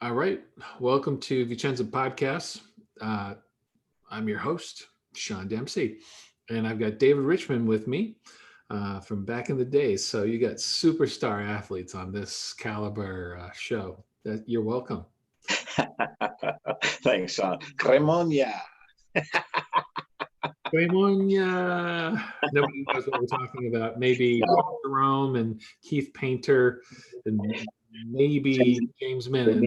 All right. Welcome to Vicenza Podcast. Uh, I'm your host, Sean Dempsey, and I've got David Richmond with me from back in the days. So you got superstar athletes on this caliber show. You're welcome. Thanks, Sean. Cremonia. Raimonia. Nobody knows what we're talking about. Maybe Paul Jerome and Keith Painter and maybe James Minnan.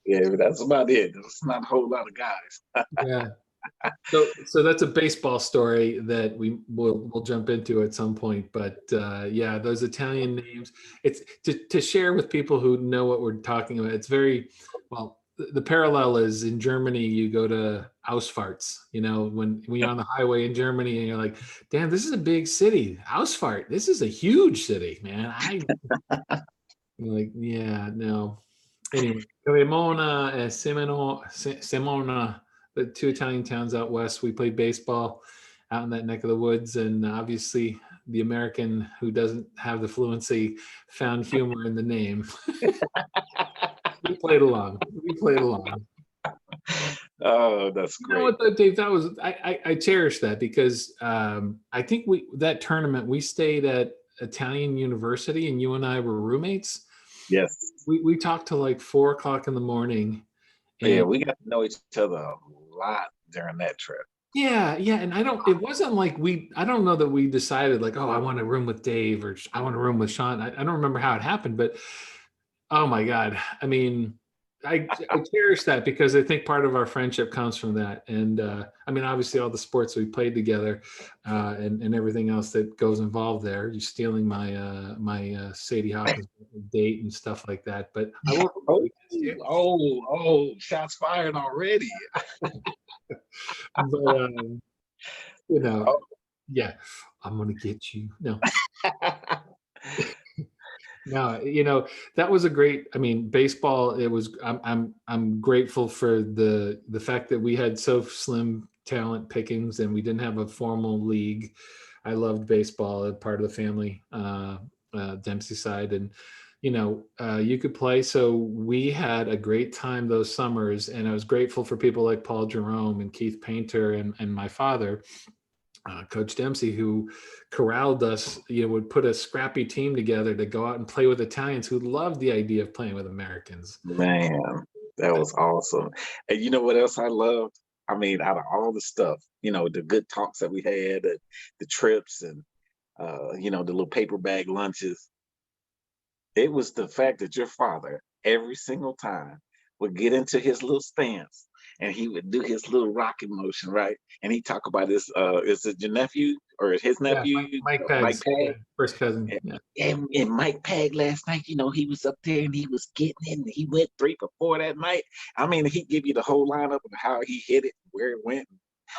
Yeah, that's about it. There's not a whole lot of guys. Yeah. So that's a baseball story that we'll jump into at some point. But yeah, those Italian names. It's to share with people who know what we're talking about. It's very well. The parallel is in Germany. You go to Ausfarts. You know, when you're on the highway in Germany and you're like, "Damn, this is a big city. Ausfahrt. This is a huge city, man." You're like, yeah, no. Anyway, Cremona and Simona, the two Italian towns out west. We played baseball out in that neck of the woods, and obviously the American who doesn't have the fluency found humor in the name. We played along. Oh, that's You know great. what, though, Dave? That was I cherish that because I think that tournament we stayed at Italian University, and you and I were roommates. Yes. We talked till like 4 o'clock in the morning. Yeah, And we got to know each other a lot during that trip. yeah, and it wasn't like I don't know that we decided like, oh, I want to room with Dave or I want to room with Sean. I don't remember how it happened, but oh my God. I mean, I cherish that because I think part of our friendship comes from that. And I mean, obviously all the sports we played together and everything else that goes involved there. You're stealing my Sadie Hawkins date and stuff like that. But I won't. Shots fired already. But, you know, Oh. yeah, I'm gonna get you. No, you know, that was a great. I mean, baseball. It was. I'm grateful for the fact that we had so slim talent pickings and we didn't have a formal league. I loved baseball as part of the family, Dempsey side, and you could play. So we had a great time those summers, and I was grateful for people like Paul Jerome and Keith Painter and my father. Coach Dempsey, who corralled us, would put a scrappy team together to go out and play with Italians who loved the idea of playing with Americans. Man, that was awesome. And you know what else I loved? I mean, out of all the stuff, the good talks that we had, the trips and, the little paper bag lunches, it was the fact that your father, every single time, would get into his little stance and he would do his little rocking motion, right? And he talk about his is it your nephew or his Yeah, nephew, Mike Mike Pags, Pag? first cousin. And, Yeah. and Mike Pag last night, he was up there and he was getting it and he went 3 for 4 that night. I mean, he give you the whole lineup of how he hit it, where it went.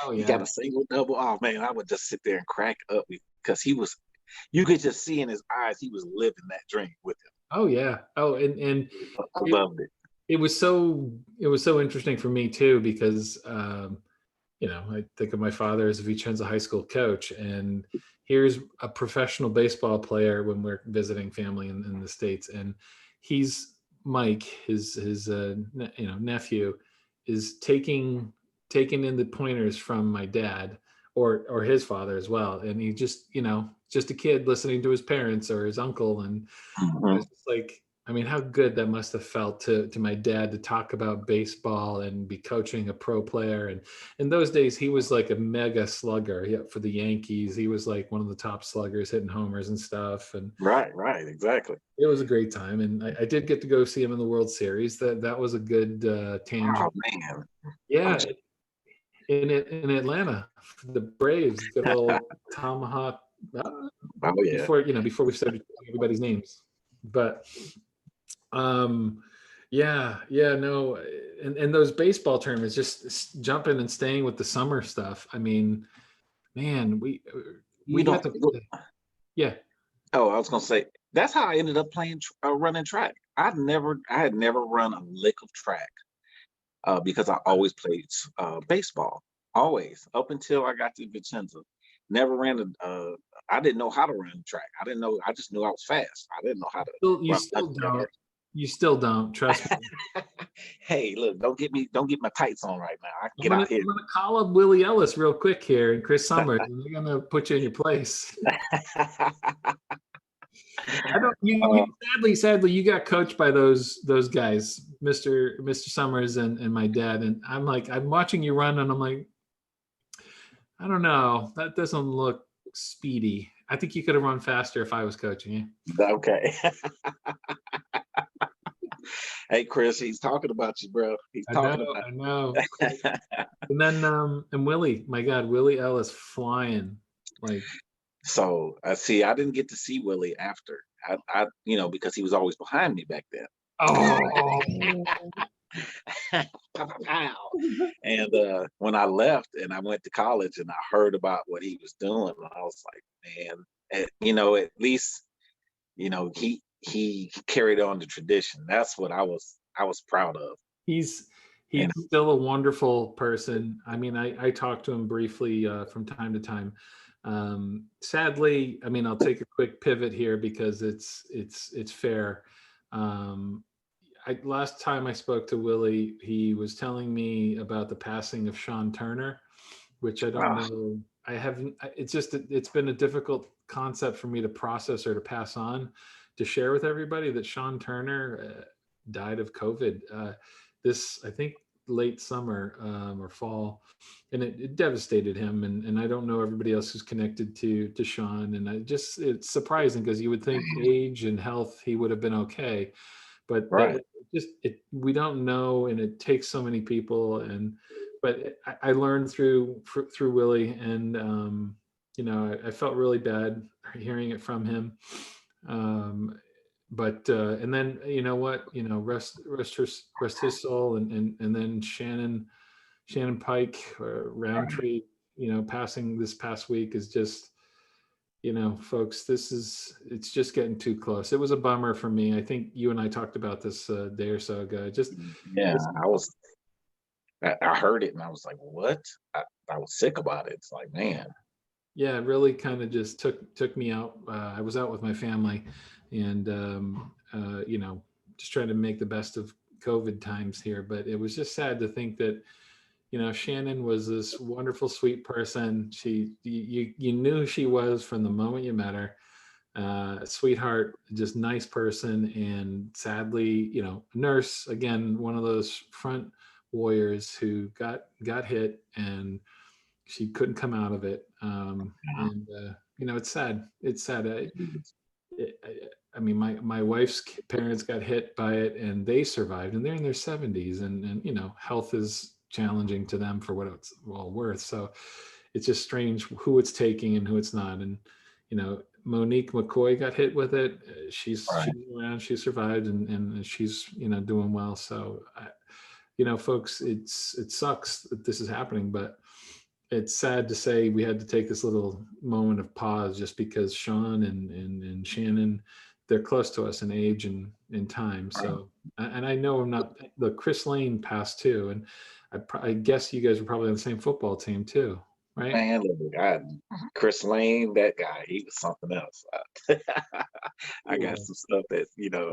Oh He yeah. got a single double. Oh man, I would just sit there and crack up because you could just see in his eyes he was living that dream with him. Oh yeah. Oh, and I loved it. it was so interesting for me too because I think of my father as a Vicenza high school coach, and here's a professional baseball player when we're visiting family in the States, and he's Mike, his nephew, is taking in the pointers from my dad or his father as well, and he just a kid listening to his parents or his uncle, and it's just like, I mean, how good that must have felt to my dad to talk about baseball and be coaching a pro player. And in those days, he was like a mega slugger. Yeah, for the Yankees, he was like one of the top sluggers, hitting homers and stuff. And Right, exactly. it was a great time. And I did get to go see him in the World Series. That was a good tangent. Oh man. Yeah, in Atlanta, the Braves, good old tomahawk. Oh yeah. Before we started calling everybody's names, but. No, and those baseball tournaments, just jumping and staying with the summer stuff. I mean, man, we got to, yeah. Oh, I was gonna say that's how I ended up playing running track. I had never run a lick of track because I always played baseball, always up until I got to Vicenza. Never ran I didn't know how to run track. I didn't know. I just knew I was fast. I didn't know how to. You still don't. Trust me. Hey, look, don't get my tights on right now. I can get I'm out here. gonna call up Willie Ellis real quick here and Chris Summers, and they're gonna put you in your place. I don't. Uh, Sadly, you got coached by those guys, Mr. Summers and my dad, and I'm like, I'm watching you run, and I'm like, I don't know, that doesn't look speedy. I think you could have run faster if I was coaching you. okay. Hey, Chris, he's talking about you, bro. He's talking about I know. And then and Willie, my God, Willie Ellis flying like. So I see. I didn't get to see Willie after. Because he was always behind me back then. Oh, Pow, pow, pow. And when I left and I went to college and I heard about what he was doing, I was like, man, at least, he carried on the tradition. That's what I was proud of. he's And still a wonderful person. I mean, I talked to him briefly from time to time. Sadly, I mean, I'll take a quick pivot here because it's fair. Last time I spoke to Willie, he was telling me about the passing of Sean Turner, which I don't know. I haven't. It's been a difficult concept for me to process or to pass on, to share with everybody that Sean Turner died of COVID. This, I think, late summer or fall, and it devastated him. And I don't know everybody else who's connected to Sean, and it's surprising because you would think age and health he would have been okay, but right, we don't know, and it takes so many people. But I learned through Willie, and I felt really bad hearing it from him. But and then rest his soul, and then Shannon Pike or Roundtree, passing this past week is just, folks, it's just getting too close. It was a bummer for me. I think you and I talked about this a day or so ago. yeah, I heard it and I was like, what? I was sick about it. It's like, man. Yeah, it really kind of just took me out. I was out with my family, and just trying to make the best of COVID times here. But it was just sad to think that, Shannon was this wonderful, sweet person. You knew who she was from the moment you met her. Sweetheart, just nice person, and sadly, nurse again, one of those front warriors who got hit, and she couldn't come out of it. And it's sad. It's sad. I mean, my wife's parents got hit by it, and they survived, and they're in their 70s, and health is challenging to them for what it's all worth. So it's just strange who it's taking and who it's not. And Monique McCoy got hit with it. She's around. She survived, and she's doing well. So folks, it sucks that this is happening, but it's sad to say we had to take this little moment of pause just because Sean and Shannon, they're close to us in age and in time. So, and I know I'm not, the Chris Lane passed too. And I guess you guys were probably on the same football team too, right? Man, look, Chris Lane, that guy, he was something else. I got some stuff that,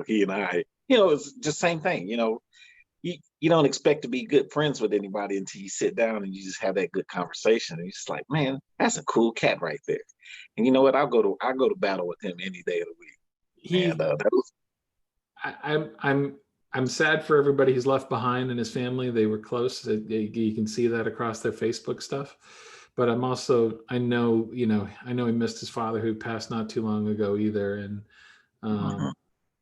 he and I, it's just same thing, you don't expect to be good friends with anybody until you sit down and you just have that good conversation. And you're just like, man, that's a cool cat right there. And you know what? I'll go to battle with him any day of the week. I'm sad for everybody he's left behind and his family. They were close. You can see that across their Facebook stuff. But I know he missed his father, who passed not too long ago either. And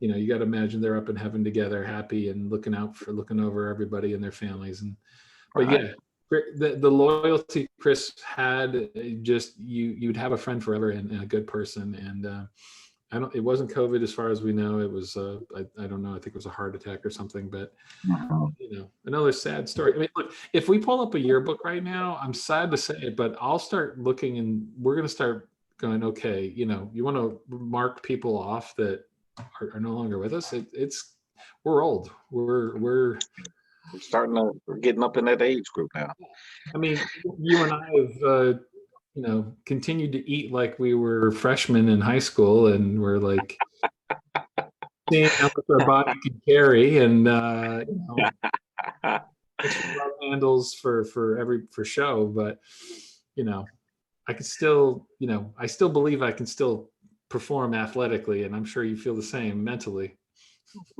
you got to imagine they're up in heaven together, happy and looking over everybody and their families. But yeah, the loyalty Chris had, just you'd have a friend forever and a good person. And it wasn't COVID as far as we know. It was I don't know. I think it was a heart attack or something. But another sad story. I mean, look, if we pull up a yearbook right now, I'm sad to say it, but I'll start looking, and we're going to start going, okay, you want to mark people off that are no longer with us. We're old. We're getting up in that age group now. I mean, you and I have continued to eat like we were freshmen in high school, and we're like seeing how much our body can carry, and extra love handles for show, but I could still, I still believe I can still perform athletically, and I'm sure you feel the same mentally.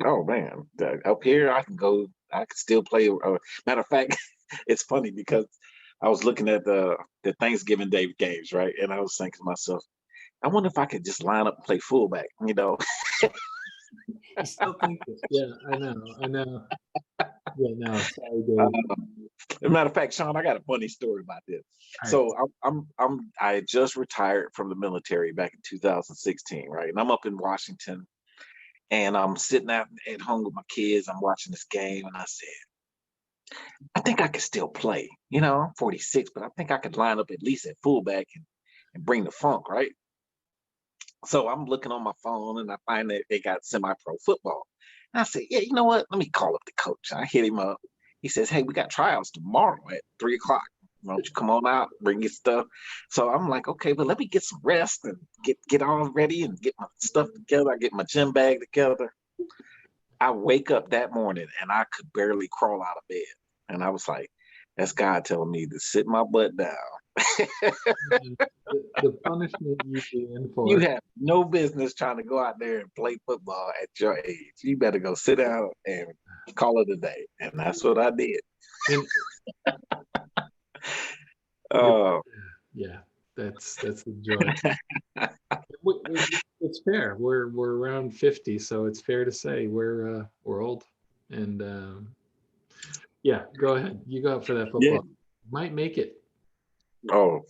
Oh man, up here I can still play. Matter of fact, it's funny because I was looking at the Thanksgiving Day games, right? And I was thinking to myself, I wonder if I could just line up and play fullback, I still think this. Yeah, I know. Yeah, no, sorry, Dave. Matter of fact, Sean, I got a funny story about this. All right. So I just retired from the military back in 2016, right? And I'm up in Washington, and I'm sitting out at home with my kids. I'm watching this game, and I said, I think I could still play. I'm 46, but I think I could line up at least at fullback and bring the funk, right? So I'm looking on my phone, and I find that they got semi-pro football. And I said, yeah, you know what? Let me call up the coach. I hit him up. He says, hey, we got tryouts tomorrow at 3:00. Why don't you come on out, bring your stuff? So I'm like, okay, but let me get some rest and get all ready and get my stuff together. I get my gym bag together. I wake up that morning and I could barely crawl out of bed. And I was like, that's God telling me to sit my butt down. The punishment you be in for. You have no business trying to go out there and play football at your age. You better go sit down and call it a day. And that's what I did. Yeah, that's the joy. It's fair. We're around 50, so it's fair to say we're old. And yeah, go ahead. You go out for that football. Yeah. Might make it. Oh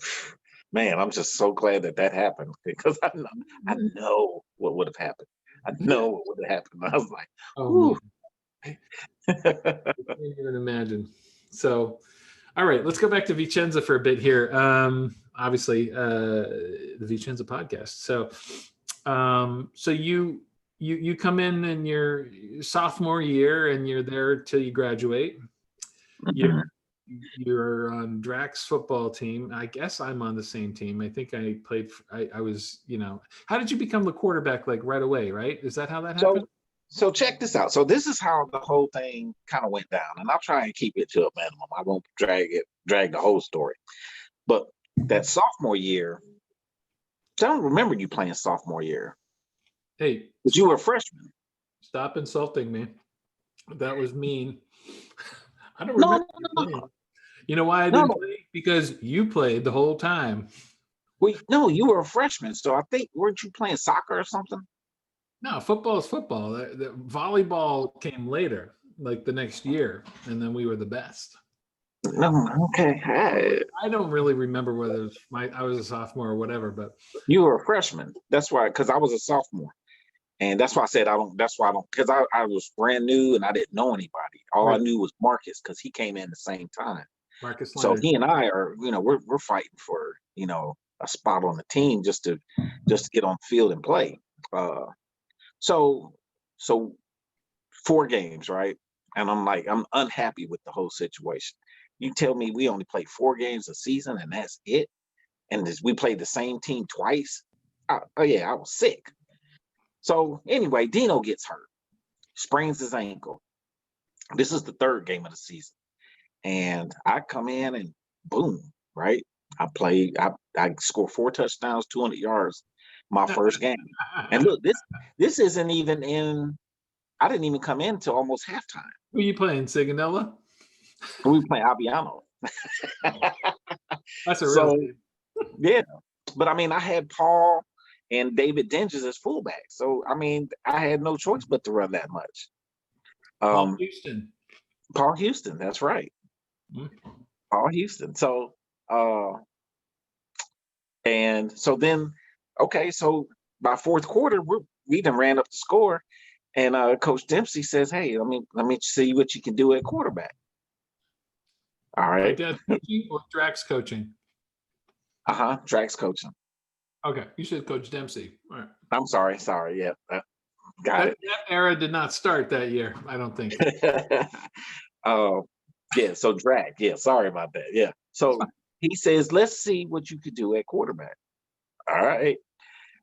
man, I'm just so glad that happened because I know what would have happened. I know what would have happened. I was like, oh, I can't even imagine. So, all right, let's go back to Vicenza for a bit here. Obviously, the Vicenza podcast. So, so you come in your sophomore year, and you're there till you graduate. You're on Drax football team. I guess I'm on the same team. I think I played. I was. How did you become the quarterback like right away? Right? Is that how that happened? So check this out. So this is how the whole thing kind of went down, and I'll try and keep it to a minimum. I won't drag the whole story. But that sophomore year, I don't remember you playing sophomore year. Hey, but you were a freshman. Stop insulting me. That was mean. I don't remember. No. You know why I didn't play? Because you played the whole time. Wait, no, you were a freshman, so I think weren't you playing soccer or something? No, football is football. The volleyball came later, like the next year, and then we were the best. No, okay. I don't really remember whether it was I was a sophomore or whatever, but you were a freshman. That's why, because I was a sophomore, and that's why I said I don't. That's why I don't, because I was brand new and I didn't know anybody. All I knew was Marcus because he came in the same time. Marcus. So he and I are, we're fighting for, a spot on the team just to get on the field and play. So 4 games, right? And I'm unhappy with the whole situation. You tell me we only play 4 games a season and that's it, and we played the same team twice. Oh yeah, I was sick. So anyway, Dino gets hurt, sprains his ankle. This is the 3rd game of the season. And I come in and boom, right? I score 4 touchdowns, 200 yards my first game. And look, this isn't even in, I didn't even come in until almost halftime. Who are you playing, Sigonella? We were playing Aviano. That's a real team. Yeah. But I mean, I had Paul and David Dinges as fullbacks. So I mean, I had no choice but to run that much. Paul Houston, that's right. Paul Houston. So and so then, okay, so by 4th quarter, we done ran up the score, and Coach Dempsey says, "Hey, let me see what you can do at quarterback." All right. Dad coaching or Drax coaching? Drax coaching. Okay, you said Coach Dempsey. All right. I'm sorry. Yeah, got it. That era did not start that year, I don't think. Yeah. So Drax. Yeah, sorry about that. Yeah. So he says, "Let's see what you could do at quarterback." All right.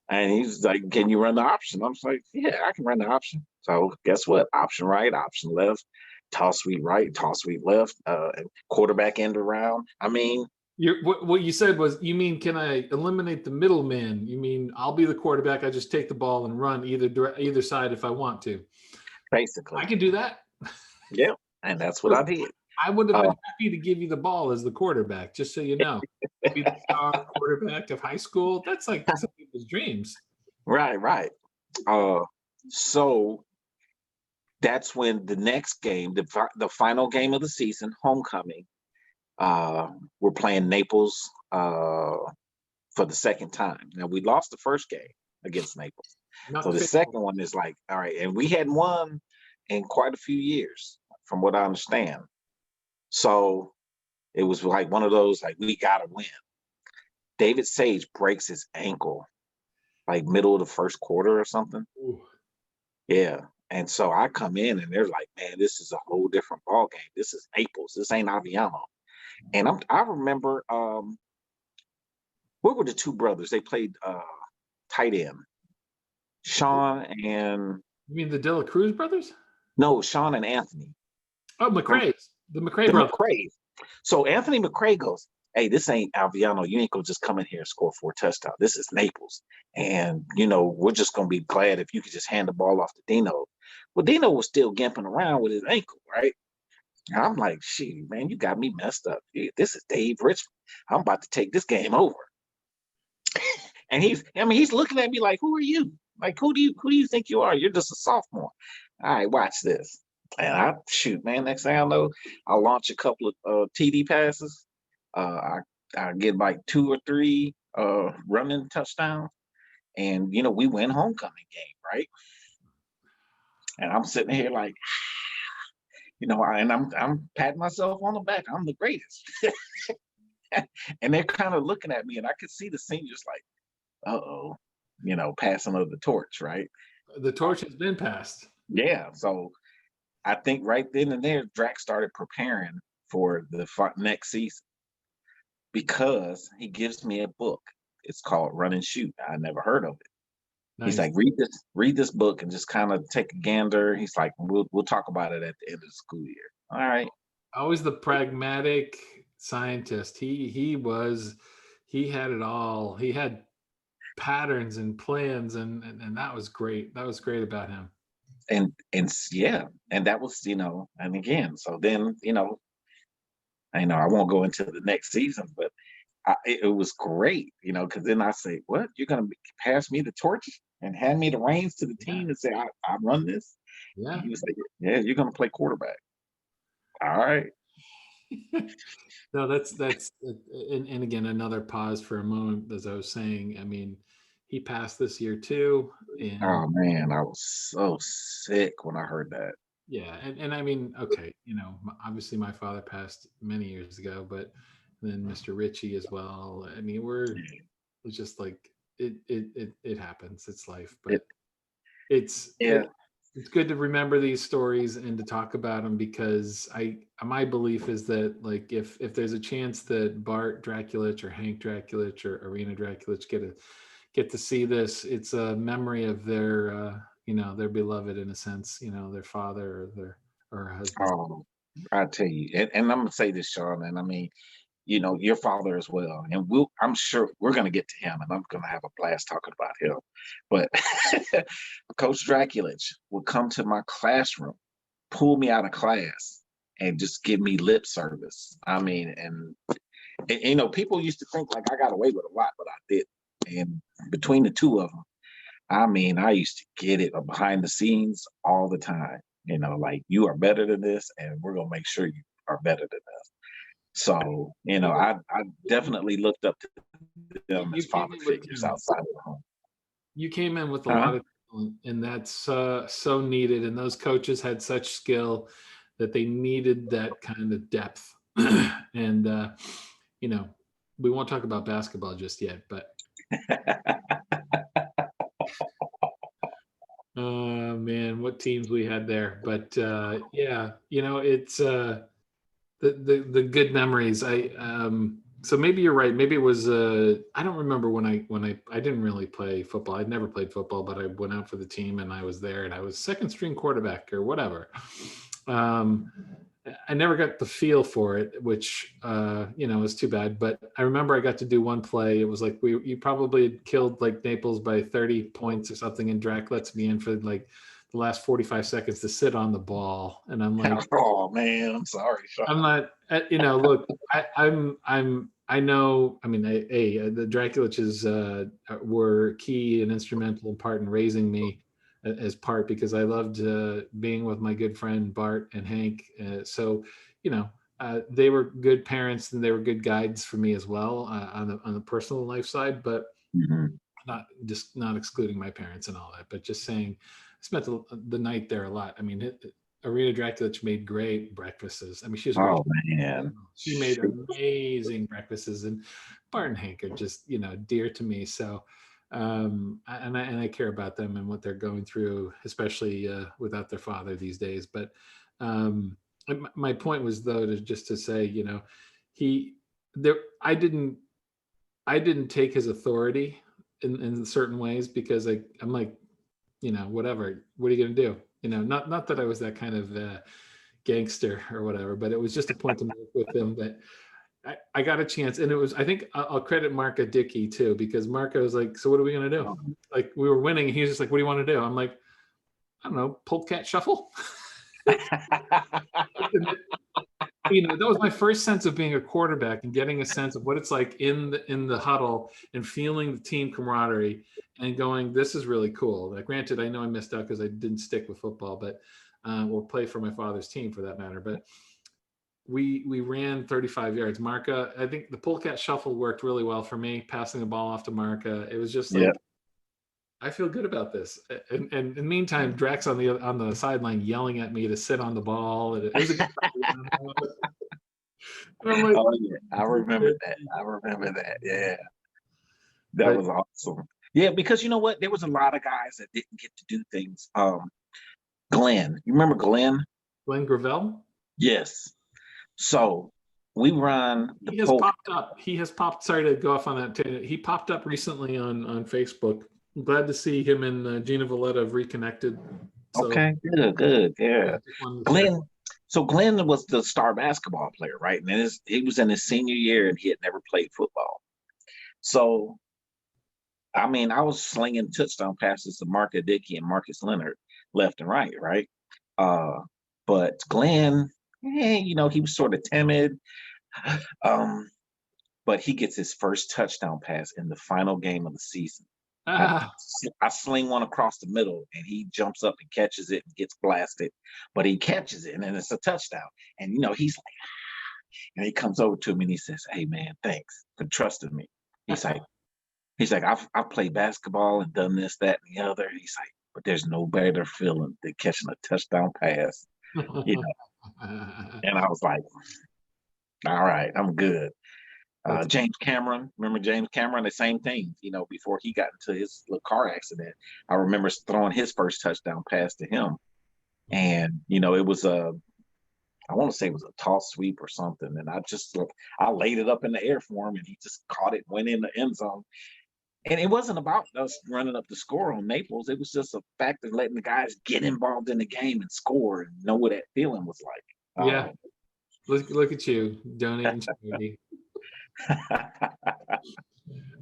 And he's like, "Can you run the option?" I'm like, "Yeah, I can run the option." So guess what? Option right, option left, toss sweep right, toss sweep left, quarterback end around. I mean, What you said was, you mean, can I eliminate the middleman? You mean I'll be the quarterback? I just take the ball and run either side if I want to. I basically, can do that. yeah. And that's what I did. I would have Uh, been happy to give you the ball as the quarterback, just so you know. Be the star quarterback of high school. That's like some people's dreams. right, right. Uh, so that's when the next game, the final game of the season, homecoming. We're playing Naples for the second time. Now we lost the first game against Naples, Not so the faithful. second one is like, all right, and we hadn't won in quite a few years, from what I understand. So it was like one of those, like, we gotta win. David Sage breaks his ankle like middle of the first quarter or something. Ooh. Yeah. And so I come in and they're like, man, this is a whole different ball game. This is Naples. This ain't Aviano. And I remember what were the two brothers? They played tight end. Sean and You mean the De La Cruz brothers? no, Sean and Anthony. Oh, Remember McCrae's. The McCrae the brothers. McCrae. So Anthony McCrae goes, "Hey, this ain't Alviano. You ain't gonna just come in here and score 4 touchdowns. This is Naples. And we're just gonna be glad if you could just hand the ball off to Dino." Well, Dino was still gimping around with his ankle, right? And I'm like, "Shit, man, you got me messed up. This is Dave Richmond. I'm about to take this game over." And he's looking at me like, "Who are you? Like, who do you think you are? You're just a sophomore." All right, watch this. And man, next thing I know, I launch a couple of TD passes. I get like 2 or 3 running touchdowns, and we win homecoming game, right? And I'm sitting here like, and I'm patting myself on the back. I'm the greatest. And they're kind of looking at me, and I could see the seniors like, uh-oh, passing of the torch, right? The torch has been passed. Yeah. So I think right then and there, Drac started preparing for the next season because he gives me a book. It's called Run and Shoot. I never heard of it. He's Nice. like, read this book and just kind of take a gander. He's like, we'll talk about it at the end of the school year. All right. Always the pragmatic scientist. He had it all. He had patterns and plans, and that was great. That was great about him. And yeah, and that was, and again, so then, I won't go into the next season, but it was great, because then I say, "What? You're gonna pass me the torch and hand me the reins to the Yeah. team and say I run this?" Yeah. And he was like, "Yeah, you're gonna play quarterback." All right. No, that's and again, another pause for a moment. As I was saying, I mean, he passed this year too, and Oh man, I was so sick when I heard that. yeah, and I mean, okay, obviously my father passed many years ago, but then Mr. Ritchie as well. I mean, it's just like it happens. It's life, but It, it's yeah. it's good to remember these stories and to talk about them, because my belief is that, like, if there's a chance that Bart Draculich or Hank Draculich or Arena Draculich get to see this, it's a memory of their beloved, in a sense, their father or husband. I tell you, and I'm gonna say this, Sean, and I mean, your father as well. And I'm sure we're going to get to him, and I'm going to have a blast talking about him. But Coach Draculich would come to my classroom, pull me out of class, and just give me lip service. I mean, and people used to think like I got away with a lot, but I did. And between the two of them, I mean, I used to get it behind the scenes all the time. Like, you are better than this, and we're going to make sure you are better than this. So, I definitely looked up to them as You came father in with figures talent. outside of the home. You came in with a Huh? lot of talent, and that's so needed. And those coaches had such skill that they needed that kind of depth. And we won't talk about basketball just yet, but man, what teams we had there. But yeah, it's the good memories. So maybe you're right. Maybe it was I don't remember when I didn't really play football. I'd never played football, but I went out for the team and I was there and I was second string quarterback or whatever. Um, I never got the feel for it, which was too bad. But I remember I got to do one play. It was like you probably had killed like Naples by 30 points or something, and Drac lets me in for like the last 45 seconds to sit on the ball, and I'm like, oh man, I'm sorry, Sean. I'm not, look, I know, I mean, the Draculiches were key and instrumental in part in raising me as part because I loved being with my good friend Bart and Hank. They were good parents and they were good guides for me as well on the personal life side, but not excluding my parents and all that, but just saying, I spent the night there a lot. I mean, Arena Draculich made great breakfasts. I mean, she was great. Oh man, she made amazing breakfasts, and Bart and Hank are just dear to me. So, I care about them and what they're going through, especially without their father these days. But my point was though to say, I didn't take his authority in certain ways because I'm like, whatever. What are you going to do? Not that I was that kind of gangster or whatever, but it was just a point to make with him that I got a chance. And it was, I think I'll credit Marco Dickey too, because Marco was like, so what are we going to do? Like we were winning. And he was just like, what do you want to do? I'm like, I don't know, polecat shuffle. That was my first sense of being a quarterback and getting a sense of what it's like in the huddle and feeling the team camaraderie and going, this is really cool. Like, granted, I know I missed out because I didn't stick with football, but or play for my father's team for that matter. But we ran 35 yards. Marca, I think the polecat shuffle worked really well for me, passing the ball off to Marca. It was just like, I feel good about this. And in the meantime, Drax on the sideline yelling at me to sit on the ball. It was a good like, oh yeah, I remember that. Yeah, that was awesome. Yeah, because you know what? There was a lot of guys that didn't get to do things. Glenn, you remember Glenn? Glenn Gravel? Yes. So we run. He has popped up. He has popped. Sorry to go off on that. He popped up recently on Facebook. I'm glad to see him and Gina Valletta have reconnected. So, okay, good. Yeah. Glenn. So Glenn was the star basketball player, right? And he was in his senior year and he had never played football. So, I mean, I was slinging touchdown passes to Marco Dickey and Marcus Leonard left and right? But Glenn, he was sort of timid. But he gets his first touchdown pass in the final game of the season. I sling one across the middle and he jumps up and catches it and gets blasted, but he catches it and then it's a touchdown. And he's like, and he comes over to me and he says, "Hey man, thanks for trusting me." He's like, I've played basketball and done this, that, and the other. And he's like, but there's no better feeling than catching a touchdown pass. And I was like, all right, I'm good. James Cameron, remember James Cameron? The same thing, before he got into his little car accident. I remember throwing his first touchdown pass to him. And, it was I want to say it was a toss sweep or something. And I laid it up in the air for him and he just caught it, went in the end zone. And it wasn't about us running up the score on Naples. It was just a fact of letting the guys get involved in the game and score and know what that feeling was like. Yeah. Look at you donating charity.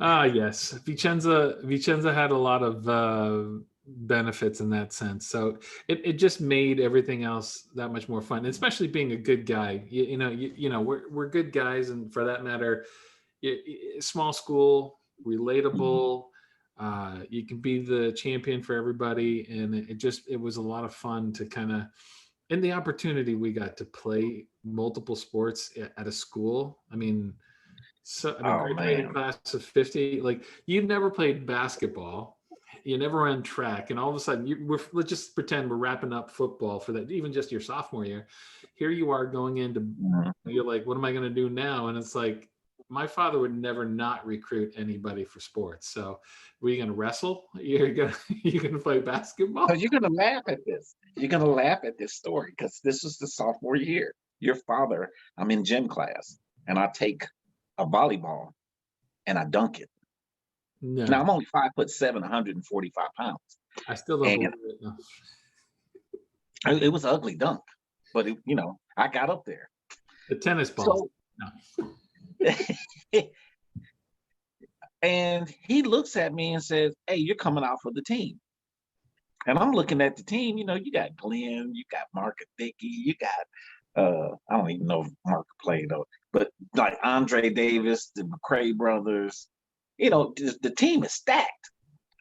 Yes, Vicenza had a lot of benefits in that sense, so it just made everything else that much more fun, especially being a good guy. We're good guys, and for that matter, small school, relatable. You can be the champion for everybody, and it was a lot of fun to kind of, and the opportunity we got to play multiple sports at a school. I mean, graduating class of 50, like you've never played basketball, you never ran track, and all of a sudden let's just pretend we're wrapping up football for that, even just your sophomore year. Here you are going into, you're like, what am I going to do now? And it's like, my father would never not recruit anybody for sports. So were you going to wrestle? You're going to play basketball? So you're going to laugh at this. You're going to laugh at this story because this was the sophomore year. Your father, I'm in gym class and I take a volleyball and I dunk it. No, Now I'm only 5'7", 145 pounds. I still don't And believe it. No. it was an ugly dunk, but I got up there. The tennis ball. So, No. and he looks at me and says, "Hey, you're coming out for the team." And I'm looking at the team. You got Glenn, you got Mark and Vicky, you got I don't even know if Mark played though, but like Andre Davis, the McCray brothers. The team is stacked.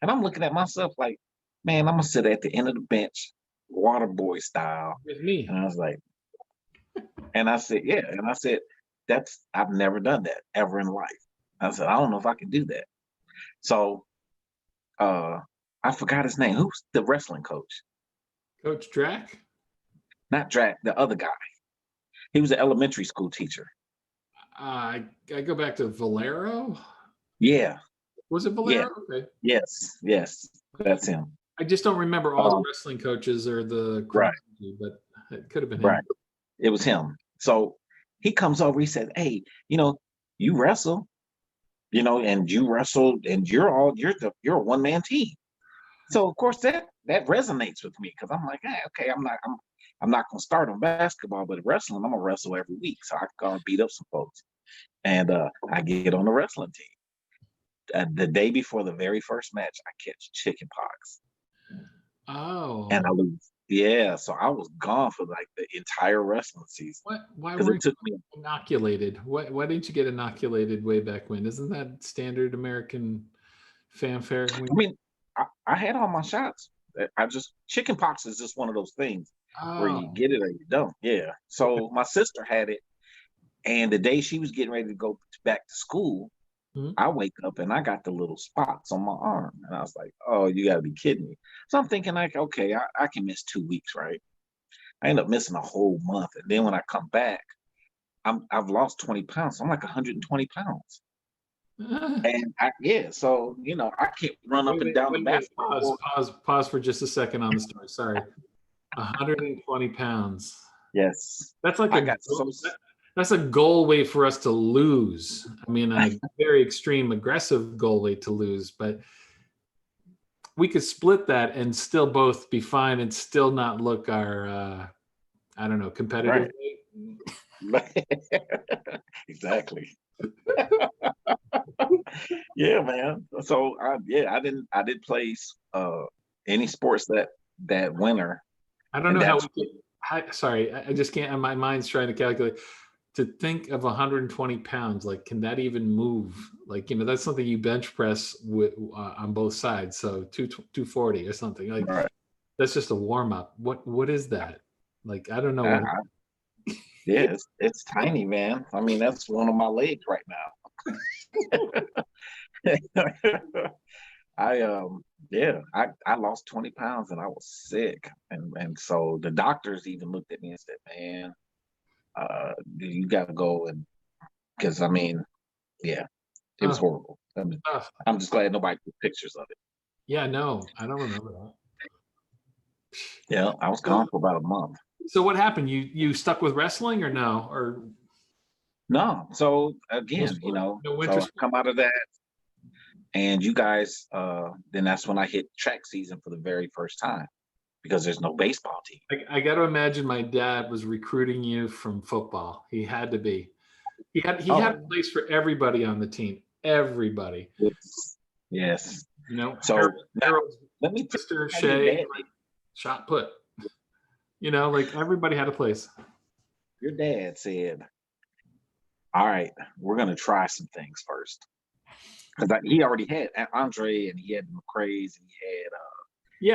And I'm looking at myself like, man, I'm gonna sit at the end of the bench, water boy style. With me. And I was like, and I said, yeah. And I said, I've never done that ever in life. I said, I don't know if I can do that. So I forgot his name. Who's the wrestling coach? Coach Drac? Not Drac, the other guy. He was an elementary school teacher. I go back to Valero. Yeah. Was it Valero? Yeah. Okay. Yes, that's him. I just don't remember all the wrestling coaches or the right. But it could have been right. him. It was him. So he comes over. He said, "Hey, you wrestle, and you wrestled, and you're a one-man team." So of course that resonates with me because I'm like, hey, okay, I'm not gonna start on basketball, but wrestling, I'm gonna wrestle every week, so I can go and beat up some folks. And I get on the wrestling team. The day before the very first match, I catch chicken pox. Oh. And I lose. Yeah, so I was gone for like the entire wrestling season. Why weren't you inoculated? Why didn't you get inoculated way back when? Isn't that standard American fanfare? I mean, I had all my shots. Chicken pox is just one of those things where you get it or you don't. Yeah. So my sister had it, and the day she was getting ready to go back to school, I wake up and I got the little spots on my arm, and I was like, "Oh, you got to be kidding me!" So I'm thinking like, okay, I can miss 2 weeks, right? I end up missing a whole month, and then when I come back, I've lost 20 pounds. So I'm like 120 pounds. And so I can't run up and down the basketball. Pause for just a second on the story. Sorry, 120 pounds. Yes, that's like that's a goal weight for us to lose. I mean, a very extreme, aggressive goal weight to lose, but we could split that and still both be fine and still not look our, I don't know, competitive weight. Exactly. Yeah, man. So I didn't play any sports that winter. I don't know sorry, I just can't. My mind's trying to calculate. To think of 120 pounds, like, can that even move? Like, that's something you bench press with on both sides. So 240 or something. Like, that's just a warm up. What is that? Like, I don't know. Yeah, it's tiny, man. I mean, that's one of my legs right now. I lost 20 pounds and I was sick. And so the doctors even looked at me and said, man, you got to go. And because it was horrible. I'm just glad nobody took pictures of it. Yeah, no, I don't remember that. Yeah, I was gone for about a month. So what happened? You stuck with wrestling or no? Or no? So again, so I come out of that, and you guys, then that's when I hit track season for the very first time because there's no baseball team. I got to imagine my dad was recruiting you from football. He had to be. He had a place for everybody on the team. Everybody. Yes. So Harold's let me Mr. Shea, shot put. Like everybody had a place. Your dad said, all right, we're going to try some things first. Because he already had Andre and he had McCrays and he had...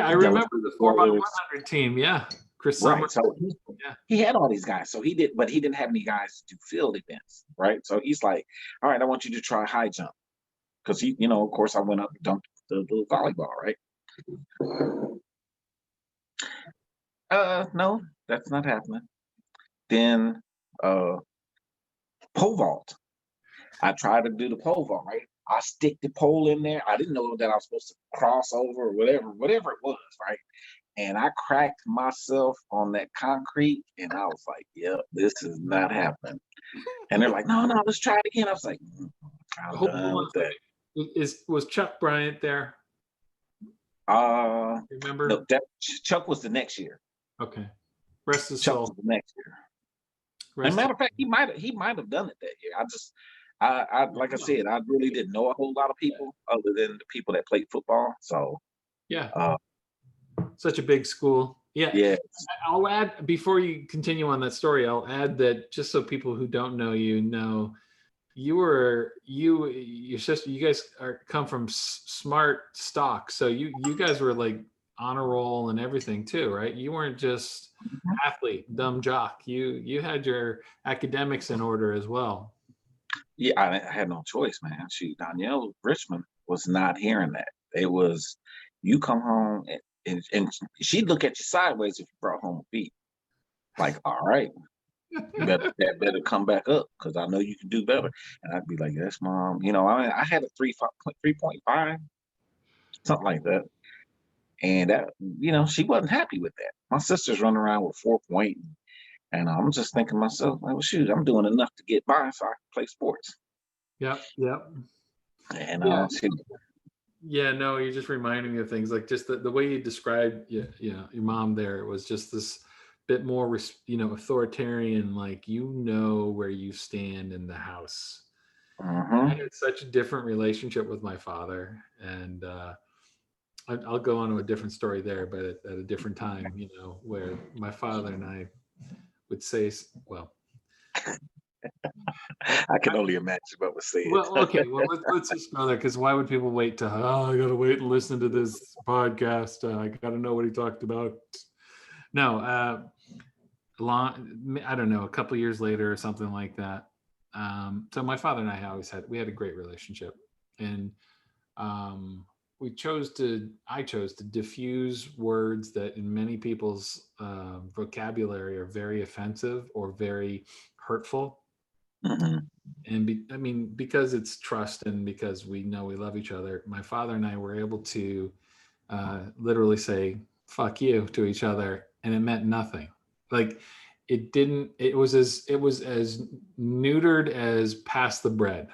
I remember the 4x100 team. Yeah. Chris Summers. So he had all these guys. So he didn't have any guys to do field events, right? So he's like, all right, I want you to try high jump. Because of course I went up and dunked the volleyball, right? No, that's not happening. Then pole vault. I tried to do the pole vault, right? I stick the pole in there. I didn't know that I was supposed to cross over or whatever it was, right? and I cracked myself on that concrete, and I was like, "Yep, this is not happening." And they're like, "No, let's try it again." I was like, "I'm Hold done on with a that." second. Was Chuck Bryant there? No, Remember? that Chuck was the next year. Okay. Rest his Chuck soul. was the next year. And Rest matter of fact, he might have done it that year. I like I said, I really didn't know a whole lot of people other than the people that played football. So, Yeah. uh, Such a big school. Yeah. yeah. I'll add, before you continue on that story, I'll add that just so people who don't know you know, your sister, you guys come from smart stock. So you guys were like honor roll and everything too, right? You weren't just athlete, dumb jock. You had your academics in order as well. Yeah, I had no choice, man. Danielle Richmond was not hearing that. It was, you come home and she'd look at you sideways if you brought home a beat. Like, all right, that better come back up because I know you can do better. And I'd be like, yes, mom. I had a 3.5, something like that. And that, she wasn't happy with that. My sister's running around with 4 point, and I'm just thinking to myself, well, shoot, I'm doing enough to get by so I can play sports. Yep. And Yeah. Yeah, no, you're just reminding me of things like just the way you described your mom there. It was just this bit more authoritarian, like where you stand in the house. I had such a different relationship with my father, and I'll go on to a different story there, but at a different time, where my father and I would say, well, I can only imagine what was said. well, okay, well, let's just go there, because why would people wait to, I gotta wait and listen to this podcast, I gotta know what he talked about. No, I don't know, a couple years later or something like that. So my father and I we had a great relationship, and I chose to diffuse words that in many people's vocabulary are very offensive or very hurtful. And because it's trust and because we know we love each other, my father and I were able to literally say "fuck you" to each other, and it meant nothing. Like it was as neutered as pass the bread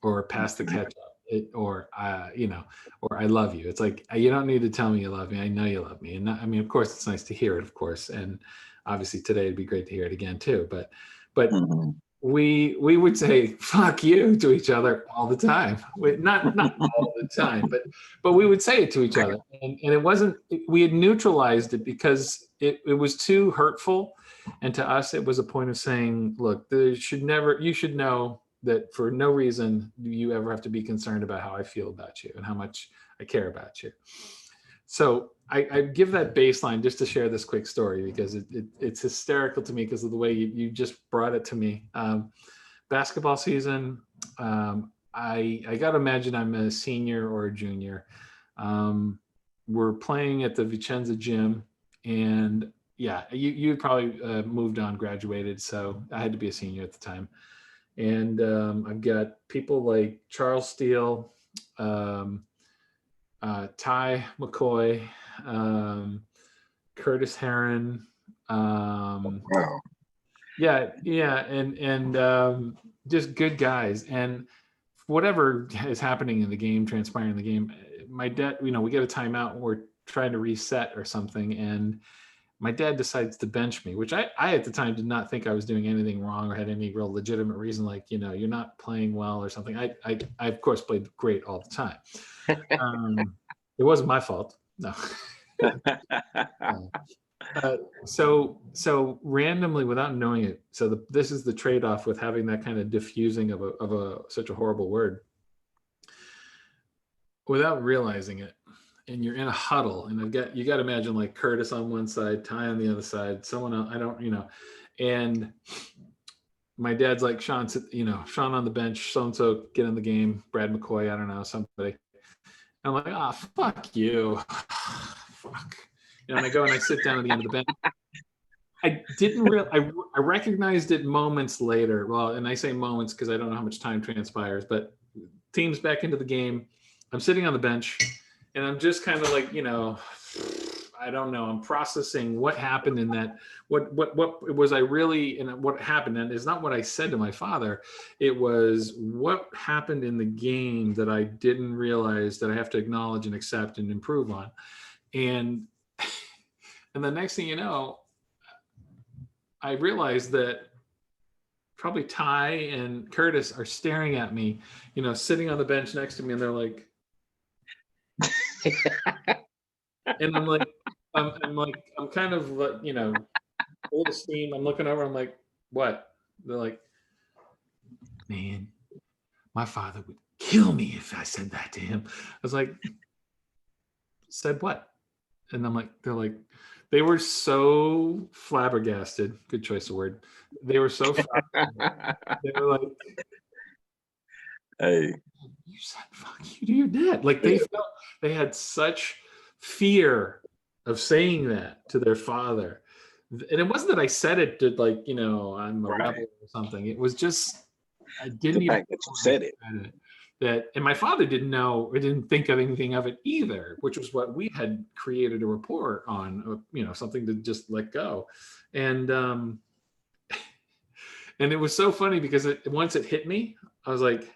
or pass the ketchup, or I love you. It's like, you don't need to tell me you love me. I know you love me. And of course it's nice to hear it, of course. And obviously today it'd be great to hear it again too. But we would say "fuck you" to each other all the time. Not all the time, but we would say it to each other. And it wasn't, we had neutralized it because it was too hurtful. And to us, it was a point of saying, look, you should know that for no reason do you ever have to be concerned about how I feel about you and how much I care about you. So I give that baseline just to share this quick story because it's hysterical to me because of the way you just brought it to me. Basketball season, I got to imagine I'm a senior or a junior. We're playing at the Vicenza gym, and yeah, you probably moved on, graduated, so I had to be a senior at the time. And I've got people like Charles Steele, Ty McCoy, Curtis Heron. Wow. Yeah, and just good guys. And whatever is happening in the game, transpiring in the game, my dad, we get a timeout and we're trying to reset or something, and my dad decides to bench me, which I at the time did not think I was doing anything wrong or had any real legitimate reason, like, you're not playing well or something. I of course played great all the time. It wasn't my fault. No. So randomly, without knowing it, this is the trade-off with having that kind of diffusing of such a horrible word without realizing it. And you're in a huddle, and you got to imagine like Curtis on one side, Ty on the other side, someone else, I don't, and my dad's like, Sean on the bench, so-and-so get in the game, Brad McCoy, I don't know, somebody. I'm like, fuck you. Fuck. And I go and I sit down at the end of the bench. I didn't I recognized it moments later. Well, and I say moments because I don't know how much time transpires, but team's back into the game. I'm sitting on the bench, and I'm just kind of like, I don't know. I'm processing what happened in that. What was I really, and what happened, and it's not what I said to my father. It was what happened in the game that I didn't realize that I have to acknowledge and accept and improve on. And and the next thing you know, I realized that probably Ty and Curtis are staring at me, sitting on the bench next to me, and they're like, and I'm like, I'm kind of like, full of steam. I'm looking over. I'm like, what? They're like, man, my father would kill me if I said that to him. I was like, said what? And I'm like, they're like, they were so flabbergasted. Good choice of word. They were so flabbergasted. They were like, Hey, you said fuck you to your dad. Like they had such fear of saying that to their father. And it wasn't that I said it to like, I'm a rebel or something. It was just, I didn't the even fact that you said it. And my father didn't know or didn't think of anything of it either, which was what we had created a rapport on, something to just let go. And it was so funny because once it hit me, I was like,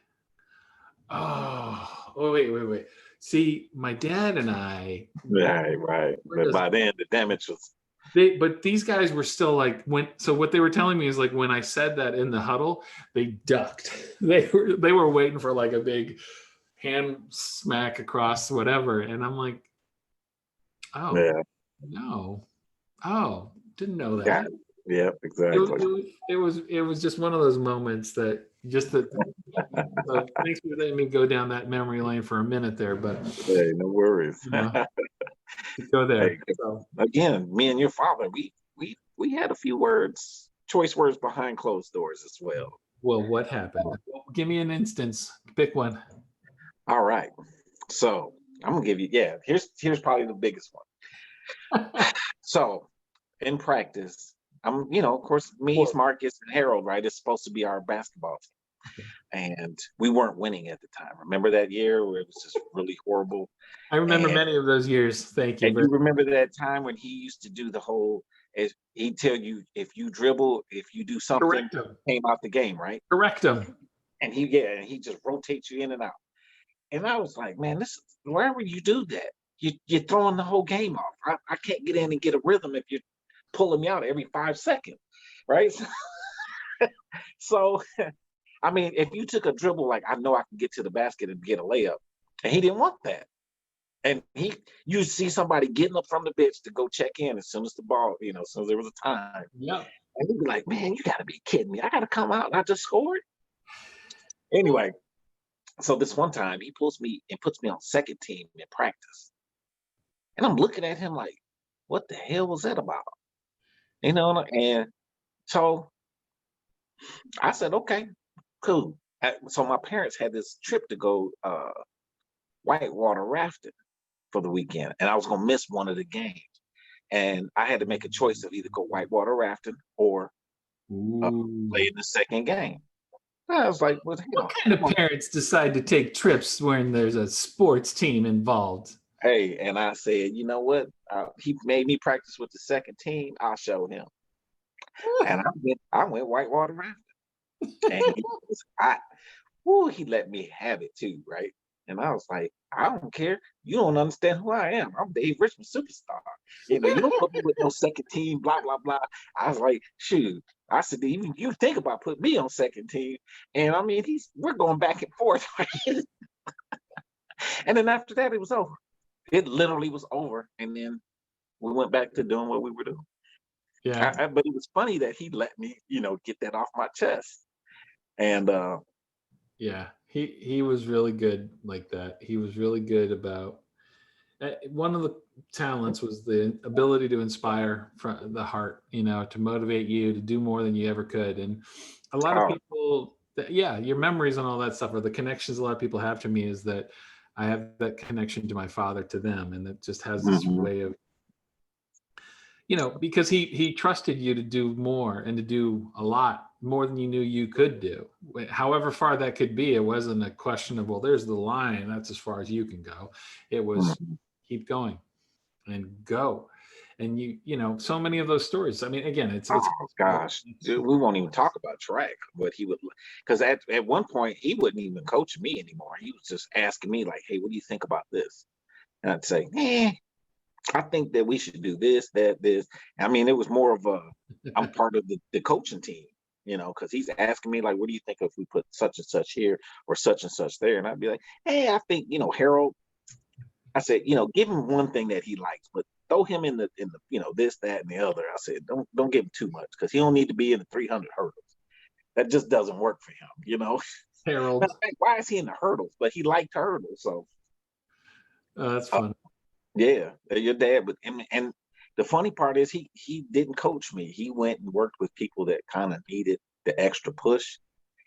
oh, wait. See, my dad and I. Right. But by then the damage was. But these guys were still like so what they were telling me is like when I said that in the huddle, they ducked. They were waiting for like a big hand smack across whatever. And I'm like, oh Yeah. no. Oh, didn't know that. Yeah, yeah, exactly. It was just one of those moments that just that thanks for letting me go down that memory lane for a minute there, but Hey, no worries. Go there. Hey, again, me and your father, we had a few choice words behind closed doors as well. Well, what happened? Give me an instance. Pick one. All right. So I'm gonna give you, here's probably the biggest one. So in practice, of course, me, Marcus, and Harold, right? It's supposed to be our basketball team. And we weren't winning at the time. Remember that year where it was just really horrible? I remember many of those years. Thank you. And you remember that time when he used to do the whole, he'd tell you if you dribble, if you do something, came out the game, right? Correct him. And he just rotates you in and out. And I was like, man, wherever you do that, you're throwing the whole game off. I can't get in and get a rhythm if you're pulling me out every 5 seconds, right? So, I mean, if you took a dribble, like I know I can get to the basket and get a layup, and he didn't want that. And you see somebody getting up from the bench to go check in as soon as the ball, as soon as there was a time. Yeah. And he'd be like, man, you got to be kidding me. I got to come out and I just scored. Anyway, so this one time he pulls me and puts me on second team in practice. And I'm looking at him like, what the hell was that about? And so I said, okay, cool. So my parents had this trip to go whitewater rafting for the weekend, and I was gonna miss one of the games, and I had to make a choice of either go whitewater rafting or play in the second game. I was like, what kind of parents decide to take trips when there's a sports team involved? Hey, and I said, you know what? He made me practice with the second team. I'll show him. And I went whitewater rafting, and he was hot. Woo, he let me have it too, right? And I was like, I don't care. You don't understand who I am. I'm David Richmond, superstar. You don't put me with no second team, blah, blah, blah. I was like, shoot. I said, even you think about putting me on second team. And I mean, we're going back and forth. Right? And then after that, it was over. It literally was over. And then we went back to doing what we were doing. Yeah. But it was funny that he let me, get that off my chest. And yeah, he was really good like that. He was really good about one of the talents was the ability to inspire from the heart, to motivate you to do more than you ever could. And a lot of people, your memories and all that stuff, or the connections a lot of people have to me, is that I have that connection to my father, to them, and it just has this way of, because he trusted you to do more and to do a lot more than you knew you could do. However far that could be, it wasn't a question of, well, there's the line, that's as far as you can go. It was keep going and go. And so many of those stories. I mean, again, it's Oh gosh, we won't even talk about track. But he would, because at one point he wouldn't even coach me anymore. He was just asking me like, "Hey, what do you think about this?" And I'd say, I think that we should do this, that, this. I mean, it was more of I'm part of the coaching team, because he's asking me like, what do you think if we put such and such here or such and such there? And I'd be like, hey, I think, Harold, I said, give him one thing that he likes, but throw him in the this, that, and the other. I said, don't give him too much because he don't need to be in the 300 hurdles. That just doesn't work for him, Harold. Why is he in the hurdles? But he liked hurdles, so. That's fun. Yeah, your dad would, and the funny part is he didn't coach me. He went and worked with people that kind of needed the extra push,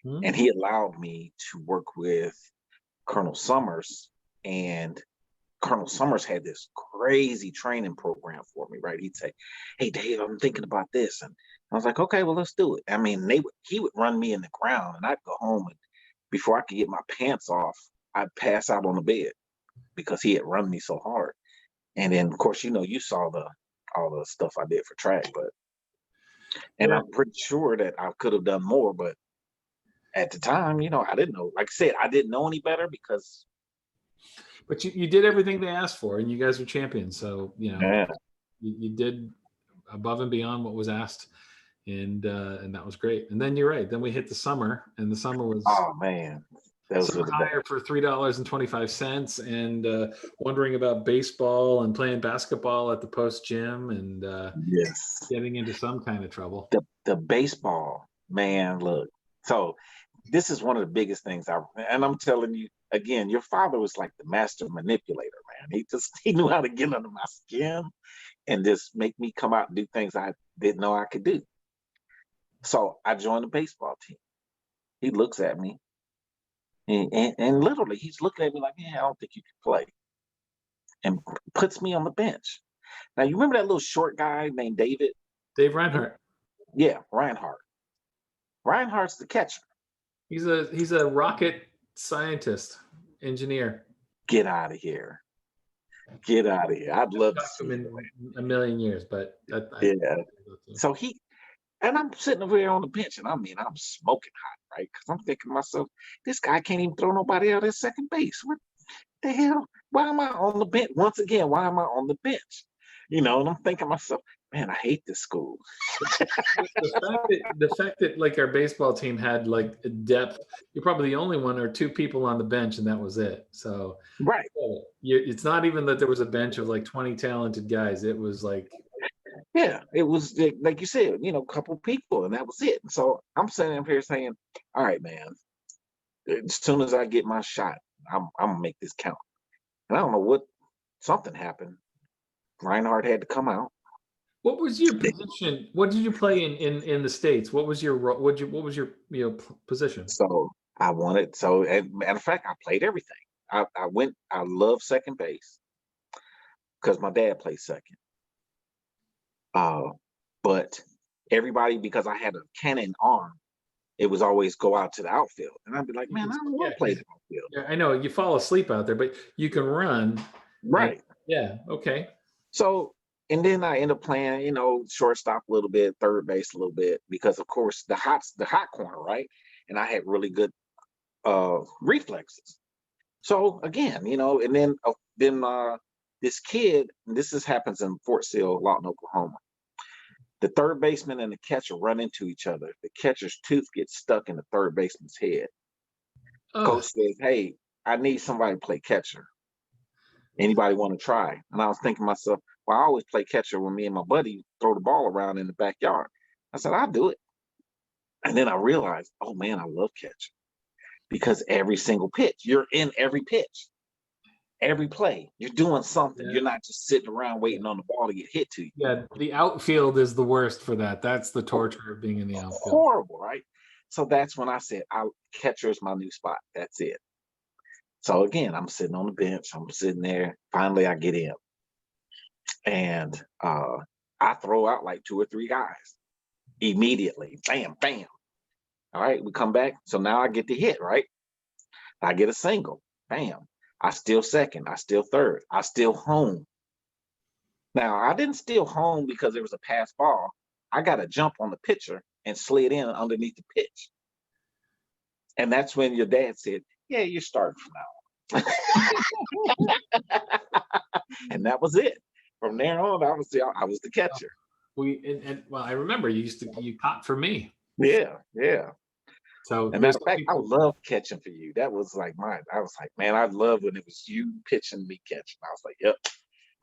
and he allowed me to work with Colonel Summers, and Colonel Summers had this crazy training program for me, right? He'd say, "Hey, Dave, I'm thinking about this," and I was like, "Okay, well, let's do it." I mean, he would run me in the ground, and I'd go home, and before I could get my pants off, I'd pass out on the bed because he had run me so hard. And then, of course, you saw all the stuff I did for track, and I'm pretty sure that I could have done more, but at the time, I didn't know. Like I said, I didn't know any better because. But you did everything they asked for, and you guys were champions. So Yeah. you did above and beyond what was asked, and that was great. And then you're right. Then we hit the summer, and the summer was. Oh man. Some hire for $3.25, and wondering about baseball and playing basketball at the post gym, and yes, getting into some kind of trouble. The baseball, man. Look, so this is one of the biggest things and I'm telling you again, your father was like the master manipulator, man. He knew how to get under my skin and just make me come out and do things I didn't know I could do. So I joined the baseball team. He looks at me. And literally, he's looking at me like, "Yeah, I don't think you can play," and puts me on the bench. Now, you remember that little short guy named David? Dave Reinhardt. Yeah, Reinhardt. Reinhardt's the catcher. He's a rocket scientist, engineer. Get out of here. Get out of here. I'd love to see him in a million years, but yeah. So and I'm sitting over there on the bench, and I'm smoking hot, right? Because I'm thinking to myself, this guy can't even throw nobody out at second base. What the hell? Why am I on the bench? Once again, why am I on the bench? And I'm thinking to myself, man, I hate this school. the fact that like our baseball team had like depth, you're probably the only one or two people on the bench, and that was it. So right, it's not even that there was a bench of like 20 talented guys. It was like. Yeah, it was like you said, a couple people, and that was it. And so I'm sitting up here saying, all right, man, as soon as I get my shot, I'm gonna make this count. And I don't know what, something happened. Reinhardt had to come out. What was your position? What did you play in the States? What was your position? So as a matter of fact, I played everything. I love second base because my dad played second. But everybody, because I had a cannon arm, it was always go out to the outfield. And I'd be like, man, I don't want to play the outfield. Yeah, I know you fall asleep out there, but you can run. Right. Yeah. Okay. So, and then I end up playing, shortstop a little bit, third base a little bit, because of course the hot corner, right? And I had really good reflexes. So again, and then this kid, and this happens in Fort Sill, Lawton, Oklahoma. The third baseman and the catcher run into each other. The catcher's tooth gets stuck in the third baseman's head. Coach says, "Hey, I need somebody to play catcher. Anybody want to try?" And I was thinking to myself, well, I always play catcher when me and my buddy throw the ball around in the backyard. I said, I'll do it. And then I realized, oh man, I love catcher. Because every single pitch, you're in every pitch. Every play, you're doing something. Yeah. You're not just sitting around waiting on the ball to get hit to you. Yeah, the outfield is the worst for that. That's the torture of being in the outfield. Horrible, right? So that's when I said, catcher is my new spot. That's it. So again, I'm sitting on the bench. I'm sitting there. Finally, I get in. And I throw out like 2 or 3 guys immediately. Bam, bam. All right, we come back. So now I get the hit, right? I get a single. Bam. I steal second. I steal third. I steal home. Now, I didn't steal home because there was a pass ball. I got a jump on the pitcher and slid in underneath the pitch. And that's when your dad said, yeah, you're starting from now on. And that was it. From there on, I was the catcher. Well, I remember you caught for me. Yeah, yeah. So And matter of fact, I love catching for you. That was like mine. I was like, man, I love when it was you pitching, me catching. I was like, yep,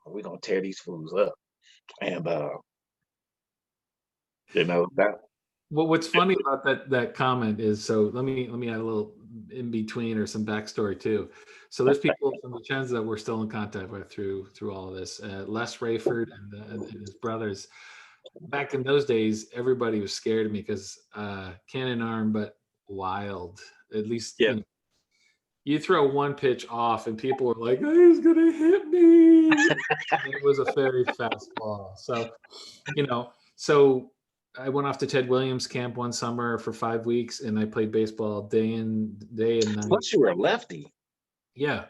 we're gonna tear these fools up. And that. Well, what's funny about that comment is, so let me add a little in between or some backstory too. So there's people from Vicenza that we're still in contact with through all of this. Les Rayford and his brothers. Back in those days, everybody was scared of me because cannon arm, but wild. At least you throw one pitch off, and people were like, "Oh, he's gonna hit me." And it was a very fast ball. So, so I went off to Ted Williams camp one summer for 5 weeks, and I played baseball day and night. Plus, you were a lefty. Yeah,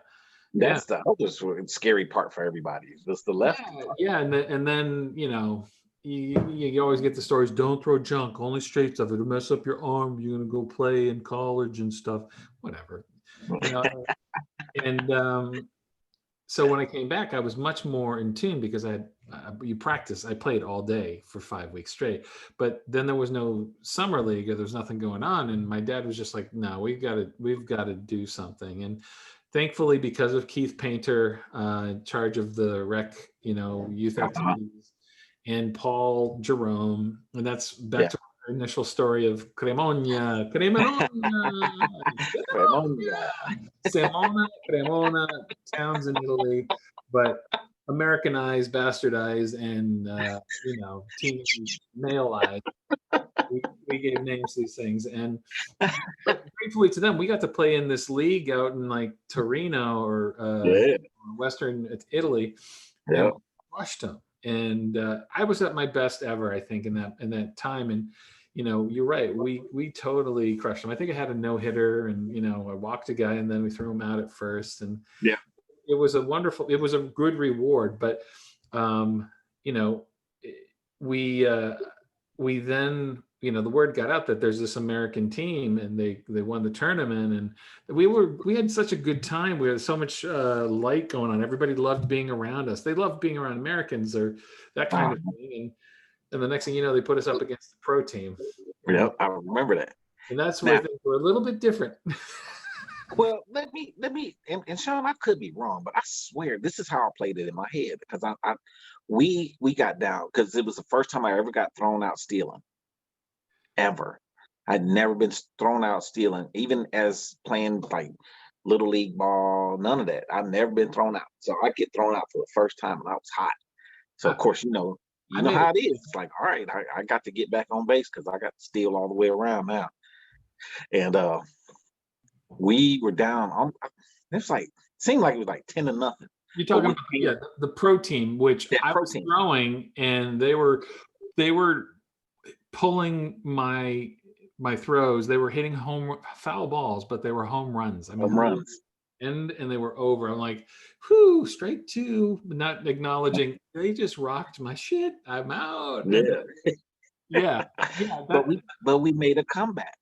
that's the other scary part for everybody. Just the lefty. Yeah, and then you always get the stories. Don't throw junk, only straight stuff. It'll mess up your arm. You're gonna go play in college and stuff. Whatever. So when I came back, I was much more in tune because you practice. I played all day for 5 weeks straight, but then there was no summer league or there was nothing going on. And my dad was just like, no, we've got to do something. And thankfully, because of Keith Painter, in charge of the rec, youth activities, and Paul Jerome, and that's back to our initial story of Cremona, Cremona, towns in Italy, but Americanized, bastardized, and teen maleized. We gave names to these things, and gratefully to them, we got to play in this league out in like Torino or Western Italy, and crushed them. And I was at my best ever, I think, in that time. And you're right, we totally crushed them. I think I had a no-hitter, and I walked a guy, and then we threw him out at first, and it was a good reward. But we then the word got out that there's this American team, and they won the tournament, and we had such a good time. We had so much light going on. Everybody loved being around us. They loved being around Americans or that kind of thing. And the next thing you know, they put us up against the pro team. Yep, I remember that. And that's where things were a little bit different. Well, let me, and Sean, I could be wrong, but I swear this is how I played it in my head, because we got down because it was the first time I ever got thrown out stealing. Ever. I'd never been thrown out stealing, even as playing like little league ball, none of that. I've never been thrown out. So I get thrown out for the first time, and I was hot. So of course, you know how it is. It's like, all right, I got to get back on base because I got to steal all the way around now. And we were down. It's like, seemed like it was like 10-0. You're talking about the pro team, which I was throwing, and they were pulling my throws. They were hitting foul balls, but they were home runs. Home runs. And they were over. I'm like, whoo, straight two, not acknowledging they just rocked my shit. I'm out. Yeah. But we made a comeback.